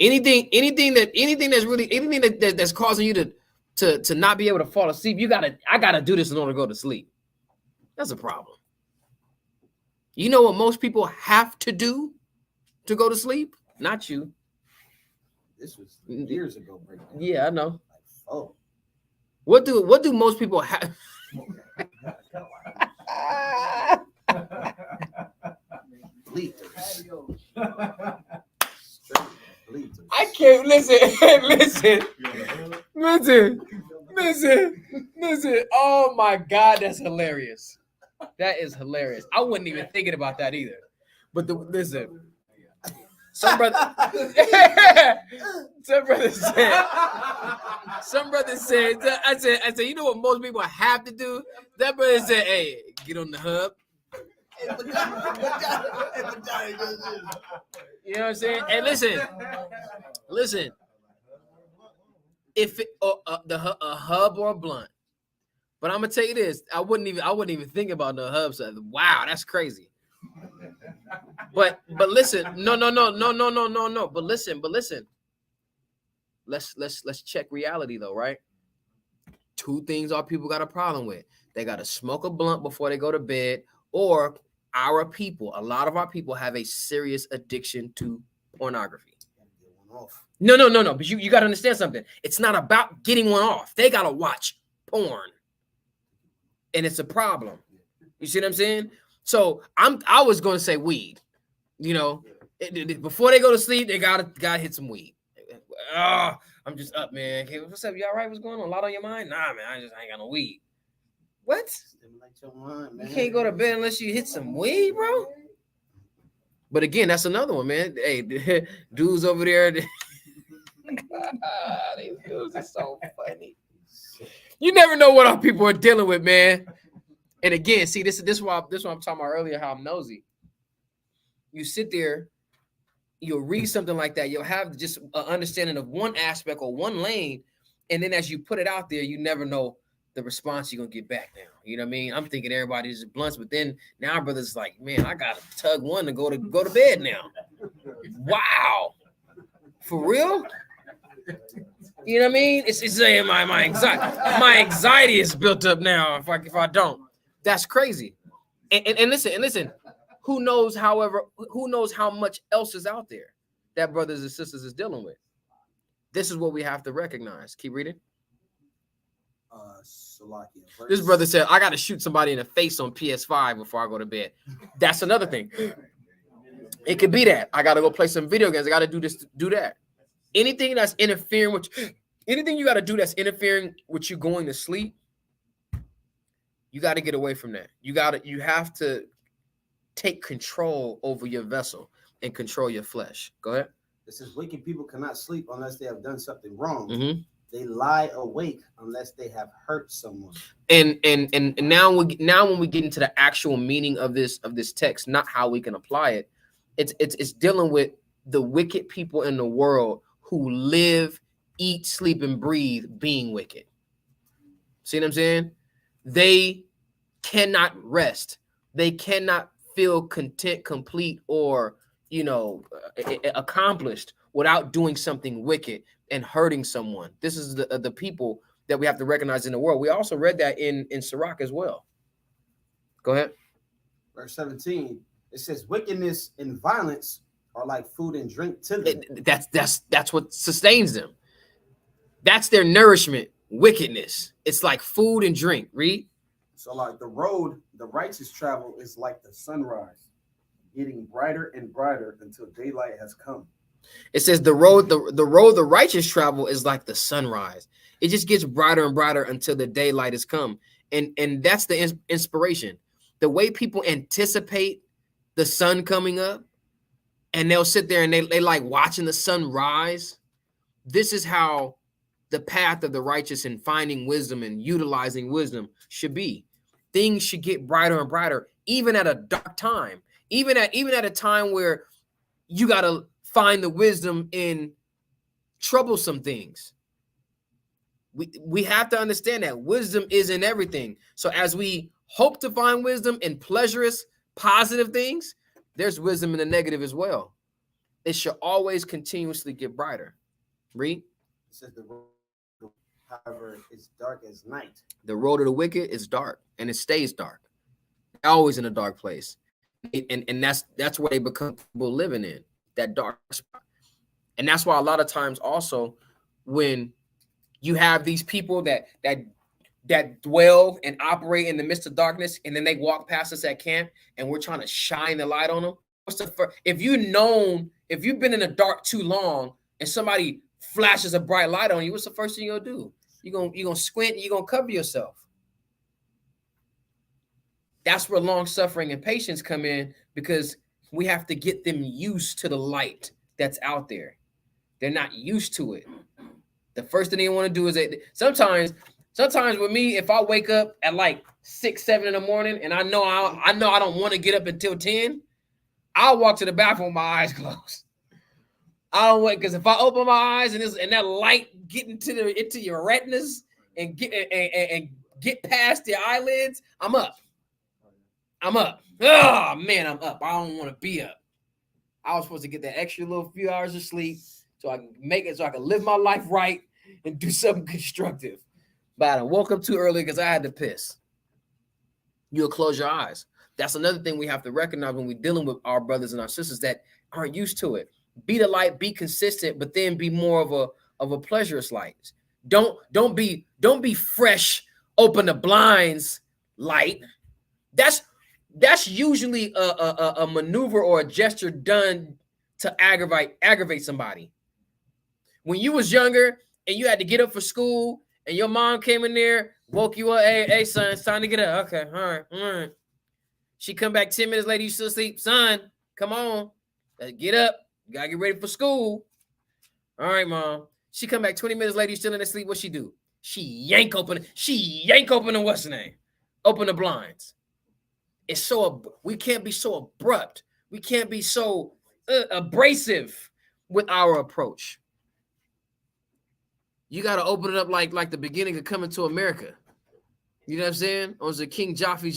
Speaker 1: Anything that's causing you to not be able to fall asleep, I gotta do this in order to go to sleep. That's a problem. You know what most people have to do to go to sleep? Not you.
Speaker 3: This was years ago.
Speaker 1: Yeah, I know.
Speaker 3: Oh.
Speaker 1: What do most people have? I can't listen. Oh my God, that's hilarious. That is hilarious. I wasn't even thinking about that either. But listen, some brother said, I said, you know what most people have to do? That brother said, hey, get on the hub. You know what I'm saying? And listen. If it, a hub or a blunt, but I'm gonna tell you this: I wouldn't even think about the hub side. Wow, that's crazy. But listen, no. But listen. Let's check reality though, right? Two things our people got a problem with: they got to smoke a blunt before they go to bed, or a lot of our people have a serious addiction to pornography. No. But you got to understand something. It's not about getting one off. They got to watch porn. And it's a problem. You see what I'm saying? So I was going to say weed. You know, before they go to sleep, they got to hit some weed. I'm just up, man. Okay, what's up? You all right? What's going on? A lot on your mind? Nah, man, I ain't got no weed. What? You can't go to bed unless you hit some weed, bro? But again, that's another one, man. Hey, dudes over there. These dudes are so funny. You never know what our people are dealing with, man. And again, see, this is what I'm talking about earlier, how I'm nosy. You sit there, you'll read something like that, you'll have just an understanding of one aspect or one lane, and then as you put it out there, you never know the response you're gonna get back now. You know what I mean? I'm thinking everybody's just blunts, but then now our brother's like, man, I gotta tug one to go to bed now. Wow. For real? You know what I mean? It's saying my anxiety is built up now if I don't. That's crazy. And listen, who knows how much else is out there that brothers and sisters is dealing with. This is what we have to recognize. Keep reading. This brother said, I got to shoot somebody in the face on PS5 before I go to bed. That's another thing. It could be that. I got to go play some video games. I got to do this, do that. Anything that's interfering with anything you got to do that's interfering with you going to sleep, you got to get away from that. You have to take control over your vessel and control your flesh. Go ahead.
Speaker 3: It says wicked people cannot sleep unless they have done something wrong.
Speaker 1: Mm-hmm.
Speaker 3: They lie awake unless they have hurt someone.
Speaker 1: And now when we get into the actual meaning of this text, not how we can apply it, it's dealing with the wicked people in the world who live, eat, sleep, and breathe being wicked. See what I'm saying? They cannot rest. They cannot feel content, complete, or, accomplished without doing something wicked and hurting someone. This is the people that we have to recognize in the world. We also read that in Sirach as well. Go ahead.
Speaker 3: Verse 17, it says, wickedness and violence are like food and drink to them.
Speaker 1: That's what sustains them. That's their nourishment. Wickedness. It's like food and drink. Read.
Speaker 3: So like the road the righteous travel is like the sunrise, getting brighter and brighter until daylight has come.
Speaker 1: It says the road the righteous travel is like the sunrise. It just gets brighter and brighter until the daylight has come. And that's the inspiration. The way people anticipate the sun coming up, and they'll sit there and they like watching the sun rise. This is how the path of the righteous and finding wisdom and utilizing wisdom should be. Things should get brighter and brighter, even at a dark time, even at a time where you got to find the wisdom in troublesome things. We have to understand that wisdom is in everything. So as we hope to find wisdom in pleasurous, positive things, there's wisdom in the negative as well. It should always continuously get brighter. Read.
Speaker 3: It says the road, however, is dark as night.
Speaker 1: The road of the wicked is dark, and it stays dark. They're always in a dark place. And that's where they become people living in, that dark spot. And that's why a lot of times also when you have these people that dwell and operate in the midst of darkness, and then they walk past us at camp and we're trying to shine the light on them. If you've been in the dark too long and somebody flashes a bright light on you, what's the first thing you're gonna do? You're gonna squint, you're gonna cover yourself. That's where long suffering and patience come in, because we have to get them used to the light that's out there. They're not used to it. The first thing they want to do is sometimes with me, if I wake up at like 6, 7 in the morning and I know I don't want to get up until 10, I'll walk to the bathroom with my eyes closed. I don't wait, because if I open my eyes and that light get into your retinas and get past your eyelids, I'm up. Oh man, I'm up. I don't want to be up. I was supposed to get that extra little few hours of sleep so I can make it, so I can live my life right and do something constructive. But I woke up too early because I had to piss. You'll close your eyes. That's another thing we have to recognize when we're dealing with our brothers and our sisters that aren't used to it. Be the light, be consistent, but then be more of a pleasurous light. Don't be fresh, open the blinds light. That's usually a maneuver or a gesture done to aggravate somebody. When you was younger and you had to get up for school and your mom came in there, woke you up, hey son, it's time to get up. Okay, all right. She come back 10 minutes later, you still asleep. Son, come on, let's get up. You gotta get ready for school. All right, mom. She come back 20 minutes later, you still in the sleep. What she do? She yank open the what's the name? Open the blinds. We can't be so abrupt. We can't be so abrasive with our approach. You got to open it up like the beginning of Coming to America. You know what I'm saying? Or the King Joffrey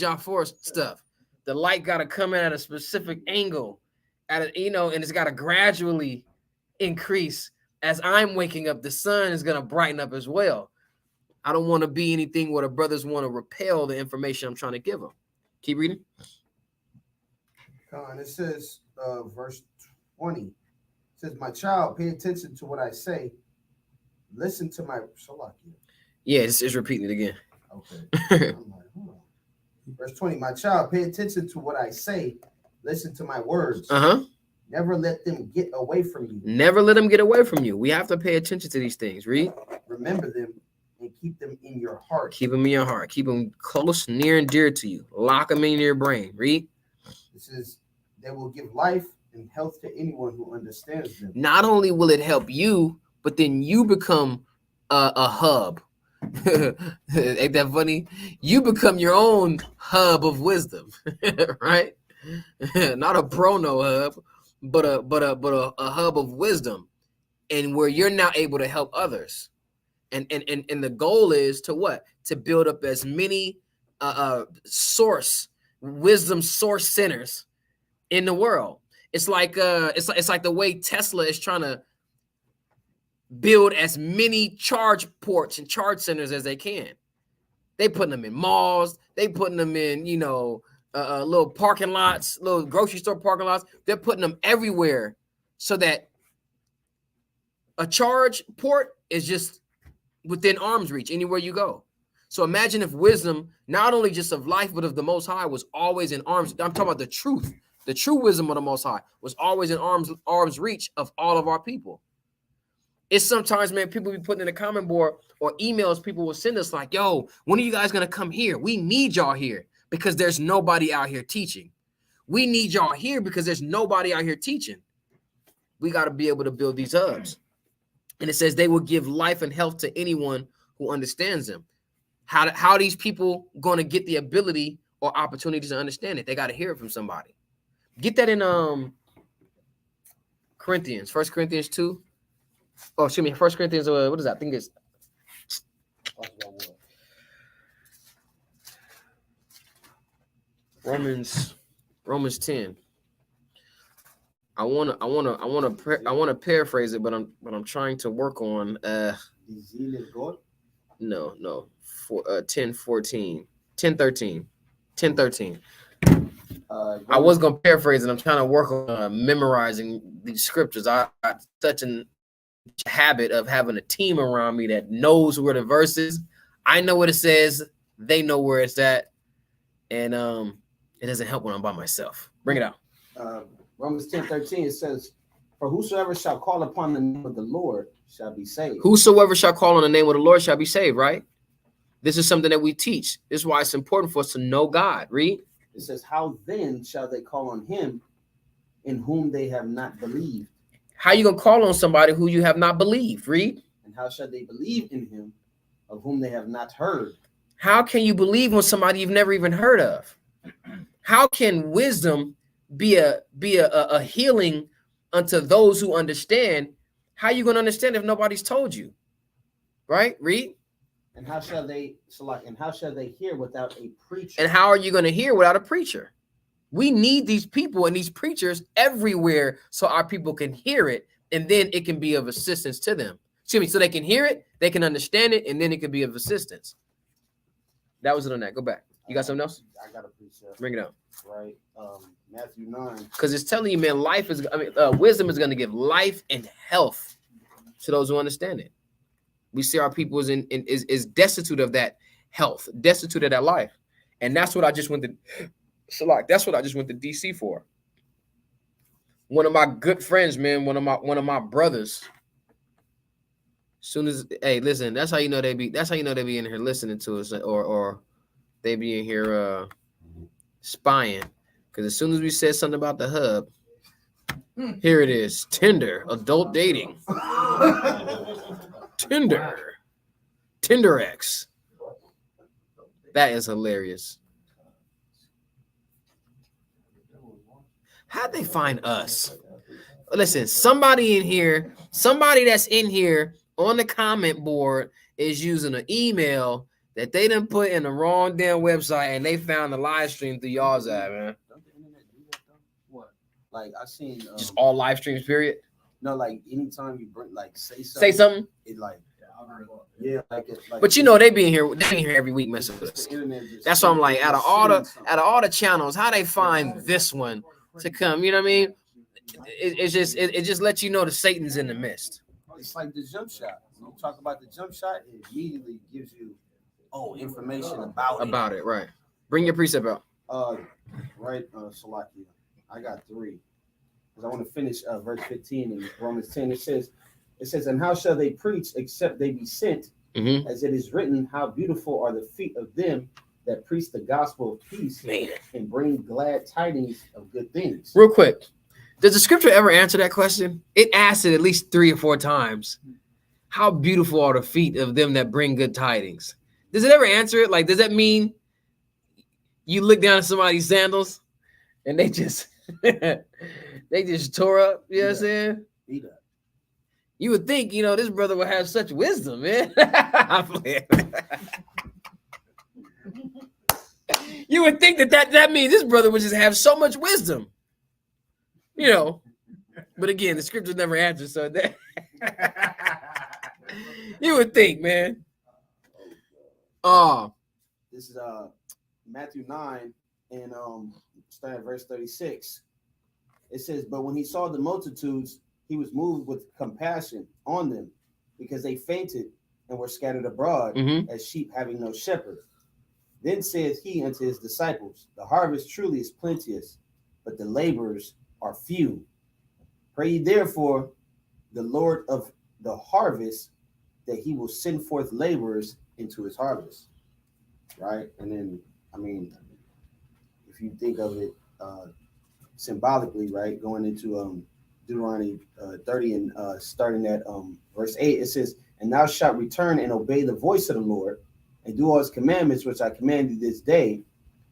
Speaker 1: stuff. The light got to come in at a specific angle, and it's got to gradually increase. As I'm waking up, the sun is going to brighten up as well. I don't want to be anything where the brothers want to repel the information I'm trying to give them. Keep reading.
Speaker 3: And it says, verse 20, it says, my child, pay attention to what I say. Listen to my...
Speaker 1: Yeah, it's repeating it again.
Speaker 3: Okay. Verse 20, my child, pay attention to what I say. Listen to my words. Never let them get away from you.
Speaker 1: Never let them get away from you. We have to pay attention to these things. Read.
Speaker 3: Remember them and keep them in your heart.
Speaker 1: Keep them in your heart. Keep them close, near, and dear to you. Lock them in your brain. Read.
Speaker 3: This is, they will give life and health to anyone who understands them.
Speaker 1: Not only will it help you, but then you become a hub. Ain't that funny? You become your own hub of wisdom, right? Not a prono hub, but a hub of wisdom. and where you're now able to help others. And the goal is to what? To build up as many wisdom source centers in the world. It's like the way Tesla is trying to build as many charge ports and charge centers as they can. They putting them in malls. They putting them in, little parking lots, little grocery store parking lots. They're putting them everywhere so that a charge port is just within arm's reach anywhere you go. So imagine if wisdom, not only just of life, but of the Most High, was always in arm's. I'm talking about the truth. The true wisdom of the Most High was always in arm's reach of all of our people. It's sometimes, man, people be putting in the comment board or emails people will send us like, yo, when are you guys going to come here? We need y'all here because there's nobody out here teaching. We need y'all here because there's nobody out here teaching. We got to be able to build these hubs. And it says they will give life and health to anyone who understands them. How these people going to get the ability or opportunity to understand it? They got to hear it from somebody. Get that in Corinthians, 1 Corinthians 2. Oh, excuse me, 1 Corinthians, what is that? I think it's Romans 10. I wanna paraphrase it, but I'm trying to work on
Speaker 3: The zeal is God.
Speaker 1: no, 10:14, 10:13, 10:13. I was gonna paraphrase it. I'm trying to work on memorizing these scriptures. I got such a habit of having a team around me that knows where the verse is. I know what it says. They know where it's at, and it doesn't help when I'm by myself. Bring it out.
Speaker 3: Romans 10:13, it says, "For whosoever shall call upon the name of the Lord shall be saved."
Speaker 1: Whosoever shall call on the name of the Lord shall be saved, right? This is something that we teach. This is why it's important for us to know God. Read.
Speaker 3: It says, "How then shall they call on him in whom they have not believed?
Speaker 1: How you gonna call on somebody who you have not believed? Read.
Speaker 3: And how shall they believe in him of whom they have not heard?"
Speaker 1: How can you believe on somebody you've never even heard of? How can wisdom be a healing unto those who understand? How you gonna understand if nobody's told you? Right? Read.
Speaker 3: And how shall they hear without a preacher?
Speaker 1: And how are you gonna hear without a preacher? We need these people and these preachers everywhere so our people can hear it, and then it can be of assistance to them. Excuse me, so they can hear it, they can understand it, and then it can be of assistance. That was it on that. Go back. You got something else?
Speaker 3: I got a precept.
Speaker 1: Bring it up.
Speaker 3: Right. Matthew 9.
Speaker 1: Because it's telling you, man, wisdom is going to give life and health to those who understand it. We see our people is destitute of that health, destitute of that life. And that's what I just went to that's what I just went to DC for. One of my good friends, man, one of my brothers. Soon as, hey, listen, that's how you know they be in here listening to us, or they be in here spying. Because as soon as we said something about the hub, here it is. Tinder, adult dating. Tinder X. That is hilarious. How'd they find us? Listen, somebody that's in here on the comment board is using an email that they done put in the wrong damn website, and they found the live stream through y'all's app, man.
Speaker 3: Don't the internet do that though? What? Like I seen
Speaker 1: Just all live streams, period.
Speaker 3: No, like anytime you bring say something, it like
Speaker 1: But you know they be in here every week messing with us. That's why I'm like, out of all the channels, how they find this one to come? You know what I mean? It just lets you know that Satan's in the midst.
Speaker 3: It's like the jump shot. When you talk about the jump shot, it immediately gives you information about it.
Speaker 1: Right. Bring your precept out.
Speaker 3: Salakia. I got 3. Because I want to finish verse 15 in Romans 10. It says, "And how shall they preach except they be sent?
Speaker 1: Mm-hmm.
Speaker 3: As it is written, how beautiful are the feet of them that preach the gospel of peace, and bring glad tidings of good things."
Speaker 1: Real quick, does the scripture ever answer that question? It asked it at least 3 or 4 times. How beautiful are the feet of them that bring good tidings? Does it ever answer it? Like, does that mean you look down at somebody's sandals and they just they just tore up? You know what I'm saying? You would think, this brother would have such wisdom, man. You would think that means this brother would just have so much wisdom, But again, the scriptures never answer, so that you would think, man.
Speaker 3: This is Matthew 9 and starting at verse 36. It says, but when he saw the multitudes, he was moved with compassion on them, because they fainted and were scattered abroad as sheep having no shepherd. Then saith he unto his disciples, the harvest truly is plenteous, but the laborers are few. Pray ye therefore the Lord of the harvest that he will send forth laborers into his harvest. Right? And then, if you think of it symbolically, right, going into Deuteronomy 30 and starting at verse 8, it says, and thou shalt return and obey the voice of the Lord, and do all his commandments which I command thee this day,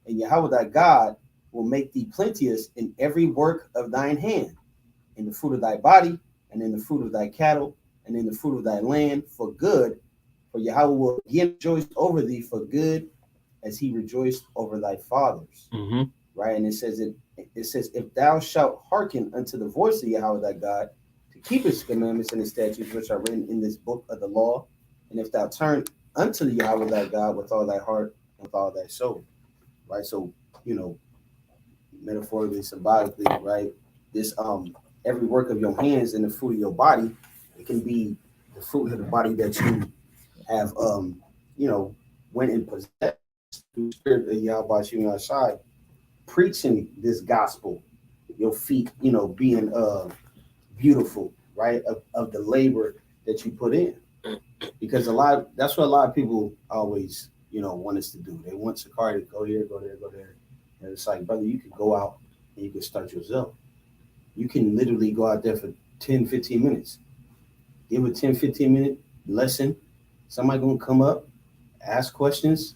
Speaker 3: and Yahweh thy God will make thee plenteous in every work of thine hand, in the fruit of thy body, and in the fruit of thy cattle, and in the fruit of thy land, for good. For Yahweh will again rejoice over thee for good, as he rejoiced over thy fathers. Right? And it says, if thou shalt hearken unto the voice of Yahweh thy God, to keep his commandments and his statutes which are written in this book of the law, and if thou turn unto the Yahweh thy God with all thy heart and with all thy soul. Right? So, metaphorically, symbolically, right? This every work of your hands and the fruit of your body, it can be the fruit of the body that you have went and possessed through the spirit of Yahweh you outside, preaching this gospel, your feet, being beautiful, right? Of the labor that you put in. Because that's what a lot of people always, want us to do. They want Sakari to go here, go there, go there. And it's like, brother, you could go out and you can start yourself. You can literally go out there for 10, 15 minutes. Give a 10, 15 minute lesson. Somebody gonna come up, ask questions.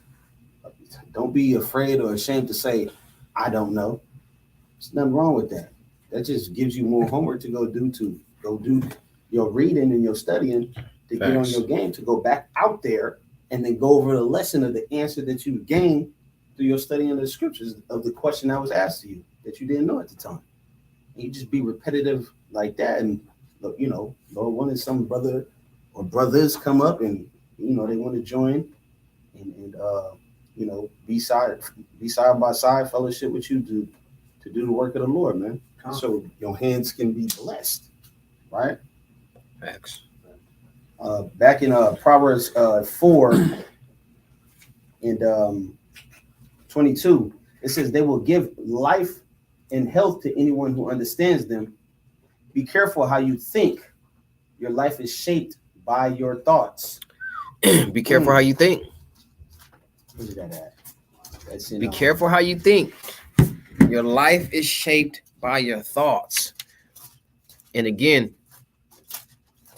Speaker 3: Don't be afraid or ashamed to say, I don't know. There's nothing wrong with that. That just gives you more homework to go do your reading and your studying to get on your game, to go back out there and then go over the lesson of the answer that you gained through your studying of the scriptures of the question that was asked to you that you didn't know at the time. And you just be repetitive like that. And, Lord wanted some brother or brothers come up and, they want to join and be side by side fellowship with you to do the work of the Lord, man. So your hands can be blessed, right?
Speaker 1: Facts.
Speaker 3: Back in Proverbs 4 and 22, it says they will give life and health to anyone who understands them. Be careful how you think. Your life is shaped by your thoughts.
Speaker 1: Be careful how you think.
Speaker 3: Where's that at? That's in,
Speaker 1: Be careful how you think. Your life is shaped by your thoughts. And again,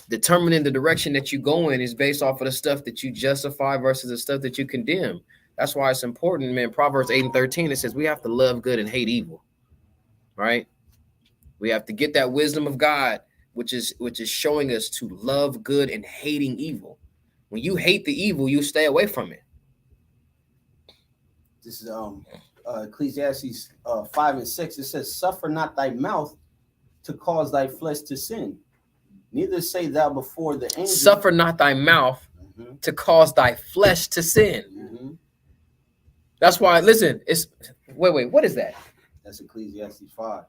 Speaker 1: determining the direction that you go in is based off of the stuff that you justify versus the stuff that you condemn. That's why it's important, man. Proverbs 8 and 13, it says we have to love good and hate evil, right? We have to get that wisdom of God, which is showing us to love good and hating evil. When you hate the evil, you stay away from it.
Speaker 3: This is Ecclesiastes 5 and 6. It says, suffer not thy mouth to cause thy flesh to sin. Neither say thou before the angel.
Speaker 1: Suffer not thy mouth to cause thy flesh to sin. That's why, listen, wait, what is that?
Speaker 3: That's Ecclesiastes 5.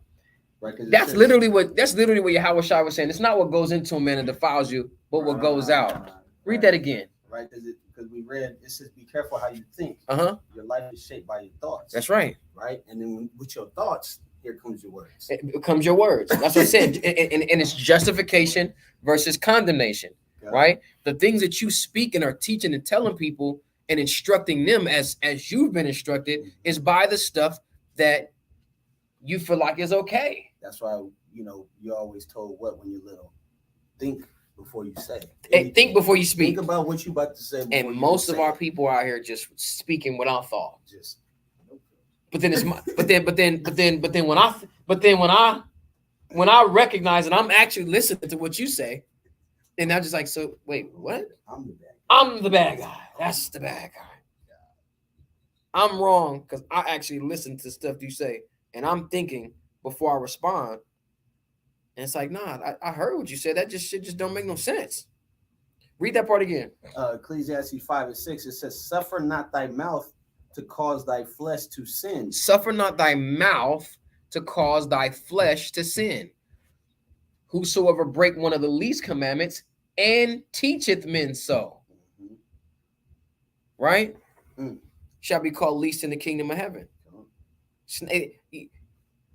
Speaker 3: Right?
Speaker 1: That's literally what Yahweh Shai was saying. It's not what goes into a man and defiles you, but what goes out. Read that again.
Speaker 3: Right, because we read, it says, be careful how you think. Your life is shaped by your thoughts.
Speaker 1: That's right.
Speaker 3: Right? And then with your thoughts, here comes your words.
Speaker 1: It becomes your words. That's what I said. And it's justification versus condemnation, right? The things that you speak and are teaching and telling people and instructing them as you've been instructed is by the stuff that you feel like is okay.
Speaker 3: That's why, you're always told what when you're little. Think before you say.
Speaker 1: And think before you speak.
Speaker 3: Think about what you're about to say.
Speaker 1: And most of our people out here just speaking without thought. But then when I recognize and I'm actually listening to what you say, And I'm just like, so wait, what?
Speaker 3: I'm the bad.
Speaker 1: I'm the bad guy. That's the bad guy. I'm wrong because I actually listen to stuff you say, and I'm thinking before I respond. And it's like, nah, I heard what you said. That shit just don't make no sense. Read that part again.
Speaker 3: Ecclesiastes 5:6. It says, "Suffer not thy mouth to cause thy flesh to sin."
Speaker 1: Suffer not thy mouth to cause thy flesh to sin. Whosoever break one of the least commandments and teacheth men so, right, shall be called least in the kingdom of heaven.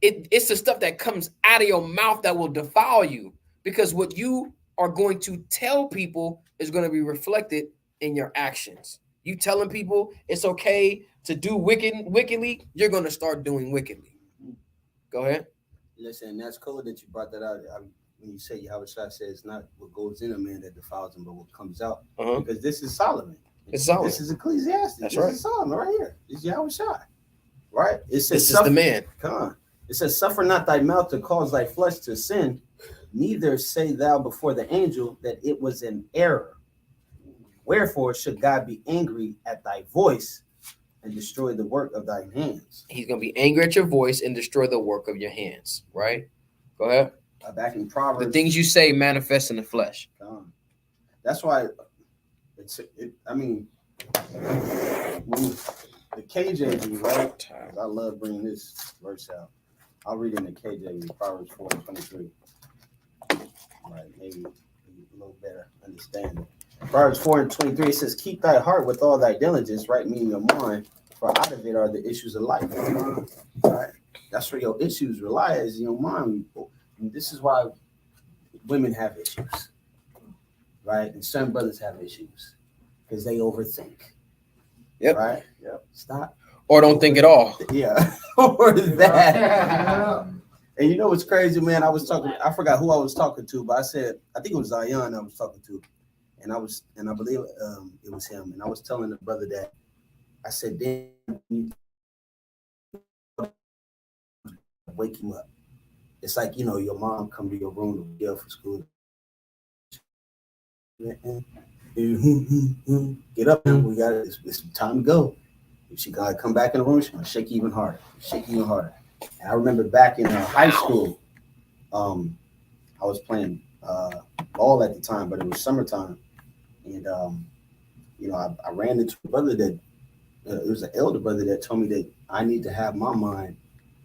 Speaker 1: It's the stuff that comes out of your mouth that will defile you, because what you are going to tell people is going to be reflected in your actions. You telling people it's okay to do wickedly, you're going to start doing wickedly. Go ahead.
Speaker 3: Listen, that's cool that you brought that out. When you say Yahweh Shai says it's not what goes in a man that defiles him, but what comes out. Because this is Solomon.
Speaker 1: It's Solomon.
Speaker 3: This is Ecclesiastes.
Speaker 1: That's
Speaker 3: this
Speaker 1: right.
Speaker 3: is Solomon right here. It's Yahweh Shai. Right? It says,
Speaker 1: this is the man.
Speaker 3: Come on. It says, "Suffer not thy mouth to cause thy flesh to sin, neither say thou before the angel that it was an error. Wherefore should God be angry at thy voice and destroy the work of thine hands?"
Speaker 1: He's going to be angry at your voice and destroy the work of your hands, right? Go ahead.
Speaker 3: Back in Proverbs.
Speaker 1: The things you say manifest in the flesh.
Speaker 3: That's why I mean, the KJV, right? I love bringing this verse out. I'll read it in the KJV, Proverbs 4:23. Right, maybe a little better understanding. Proverbs 4:23, it says, "Keep thy heart with all thy diligence," right, meaning your mind, "for out of it are the issues of life." Right? That's where your issues rely, is in your mind. And this is why women have issues, right? And some brothers have issues because they overthink.
Speaker 1: Yep.
Speaker 3: Right? Yep. Stop.
Speaker 1: Or don't think at all.
Speaker 3: Yeah. Or that. And you know what's crazy, man? I forgot who I was talking to, but I think it was Zion I was talking to. And I believe it was him. And I was telling the brother that I said, "Damn, wake him up." It's like, your mom come to your room to get up for school. Get up, man. We got it. It's time to go. If she gotta come back in the room, she's gonna shake even harder. And I remember back in high school, I was playing ball at the time, but it was summertime, and I ran into a brother that it was an elder brother that told me that I need to have my mind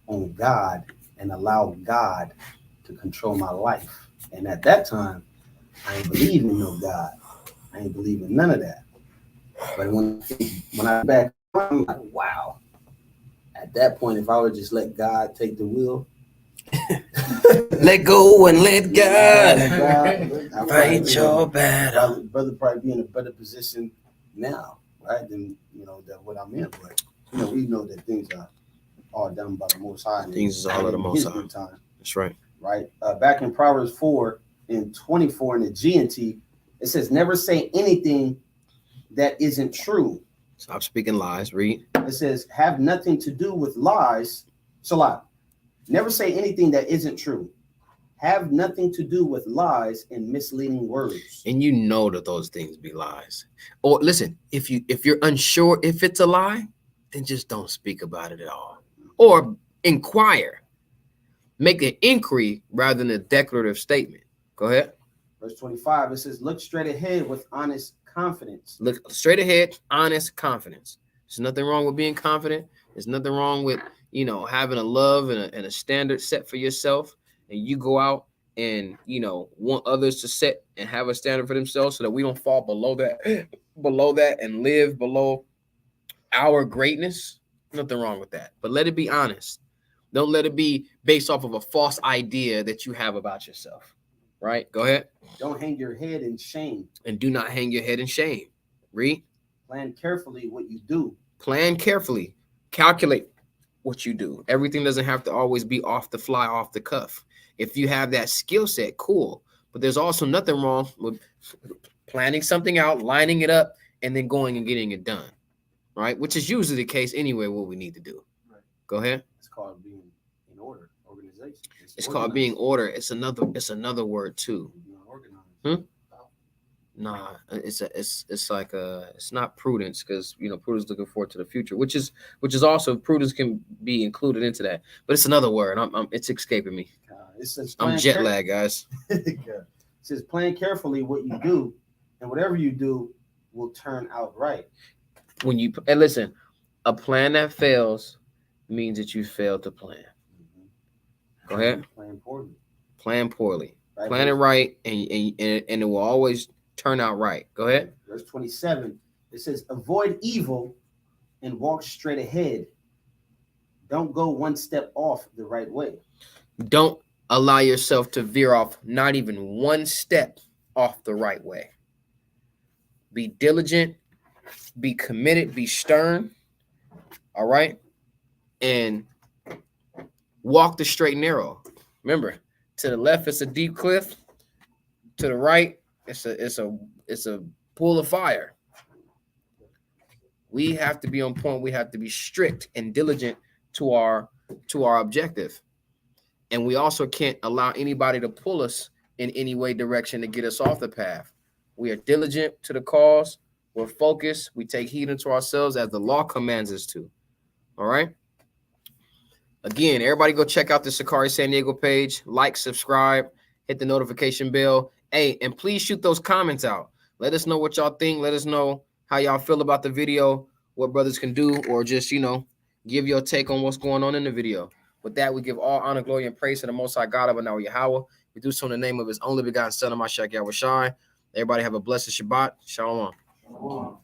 Speaker 3: on God and allow God to control my life. And at that time, I ain't believe in no God. I ain't believe in none of that. But when I back, I'm like, wow. At that point, if I would just let God take the wheel,
Speaker 1: let go and let God fight your battle.
Speaker 3: Brother probably be in a better position now, right? Than that what I'm in. But we know that things are all done by the Most High.
Speaker 1: Things is all of the Most High.
Speaker 3: Time.
Speaker 1: That's right.
Speaker 3: Right. Back in Proverbs 4:24 in the G&T, it says, "Never say anything that isn't true."
Speaker 1: Stop speaking lies. Read.
Speaker 3: It says, "Have nothing to do with lies." Salah. Never say anything that isn't true. Have nothing to do with lies and misleading words.
Speaker 1: And you know that those things be lies. Or listen, if you're unsure if it's a lie, then just don't speak about it at all. Or inquire. Make an inquiry rather than a declarative statement. Go ahead.
Speaker 3: Verse 25, it says, "Look straight ahead with honest confidence."
Speaker 1: Look straight ahead, honest confidence. There's nothing wrong with being confident. There's nothing wrong with, having a love and a standard set for yourself. And you go out and, want others to set and have a standard for themselves so that we don't fall below that and live below our greatness. Nothing wrong with that. But let it be honest. Don't let it be based off of a false idea that you have about yourself. Right? Go ahead.
Speaker 3: Don't hang your head in shame.
Speaker 1: And do not hang your head in shame. Read.
Speaker 3: Plan carefully what you do.
Speaker 1: Plan carefully. Calculate what you do. Everything doesn't have to always be off the fly, off the cuff. If you have that skill set, cool. But there's also nothing wrong with planning something out, lining it up, and then going and getting it done. Right? Which is usually the case anyway, what we need to do.
Speaker 3: Right.
Speaker 1: Go ahead.
Speaker 3: It's called being in order, organization.
Speaker 1: It's called being order. It's another word too.
Speaker 3: Organized.
Speaker 1: Nah, it's like it's not prudence, because prudence looking forward to the future, which is also prudence can be included into that, but it's another word. It's escaping me.
Speaker 3: It says
Speaker 1: I'm jet lag, guys.
Speaker 3: It says plan carefully what you do, and whatever you do will turn out right.
Speaker 1: And listen, a plan that fails means that you failed to plan. Go ahead.
Speaker 3: Plan poorly.
Speaker 1: Plan poorly.
Speaker 3: Right,
Speaker 1: plan it right, and it will always turn out right. Go ahead.
Speaker 3: Verse 27. It says, avoid evil and walk straight ahead. Don't go one step off the right way.
Speaker 1: Don't allow yourself to veer off, not even one step off the right way. Be diligent, be committed, be stern. All right. And walk the straight and narrow. Remember, to the left, it's a deep cliff. To the right, it's a pool of fire. We have to be on point. We have to be strict and diligent to our objective. And we also can't allow anybody to pull us in any way, direction to get us off the path. We are diligent to the cause. We're focused. We take heed unto ourselves as the law commands us to. All right. Again, everybody go check out the Sakari San Diego page. Like, subscribe, hit the notification bell. Hey, and please shoot those comments out. Let us know what y'all think. Let us know how y'all feel about the video, what brothers can do, or just, give your take on what's going on in the video. With that, we give all honor, glory, and praise to the Most High God of our Yahweh. We do so in the name of his only begotten Son, Mashiach Yahushai. Everybody have a blessed Shabbat. Shalom.
Speaker 3: Shalom.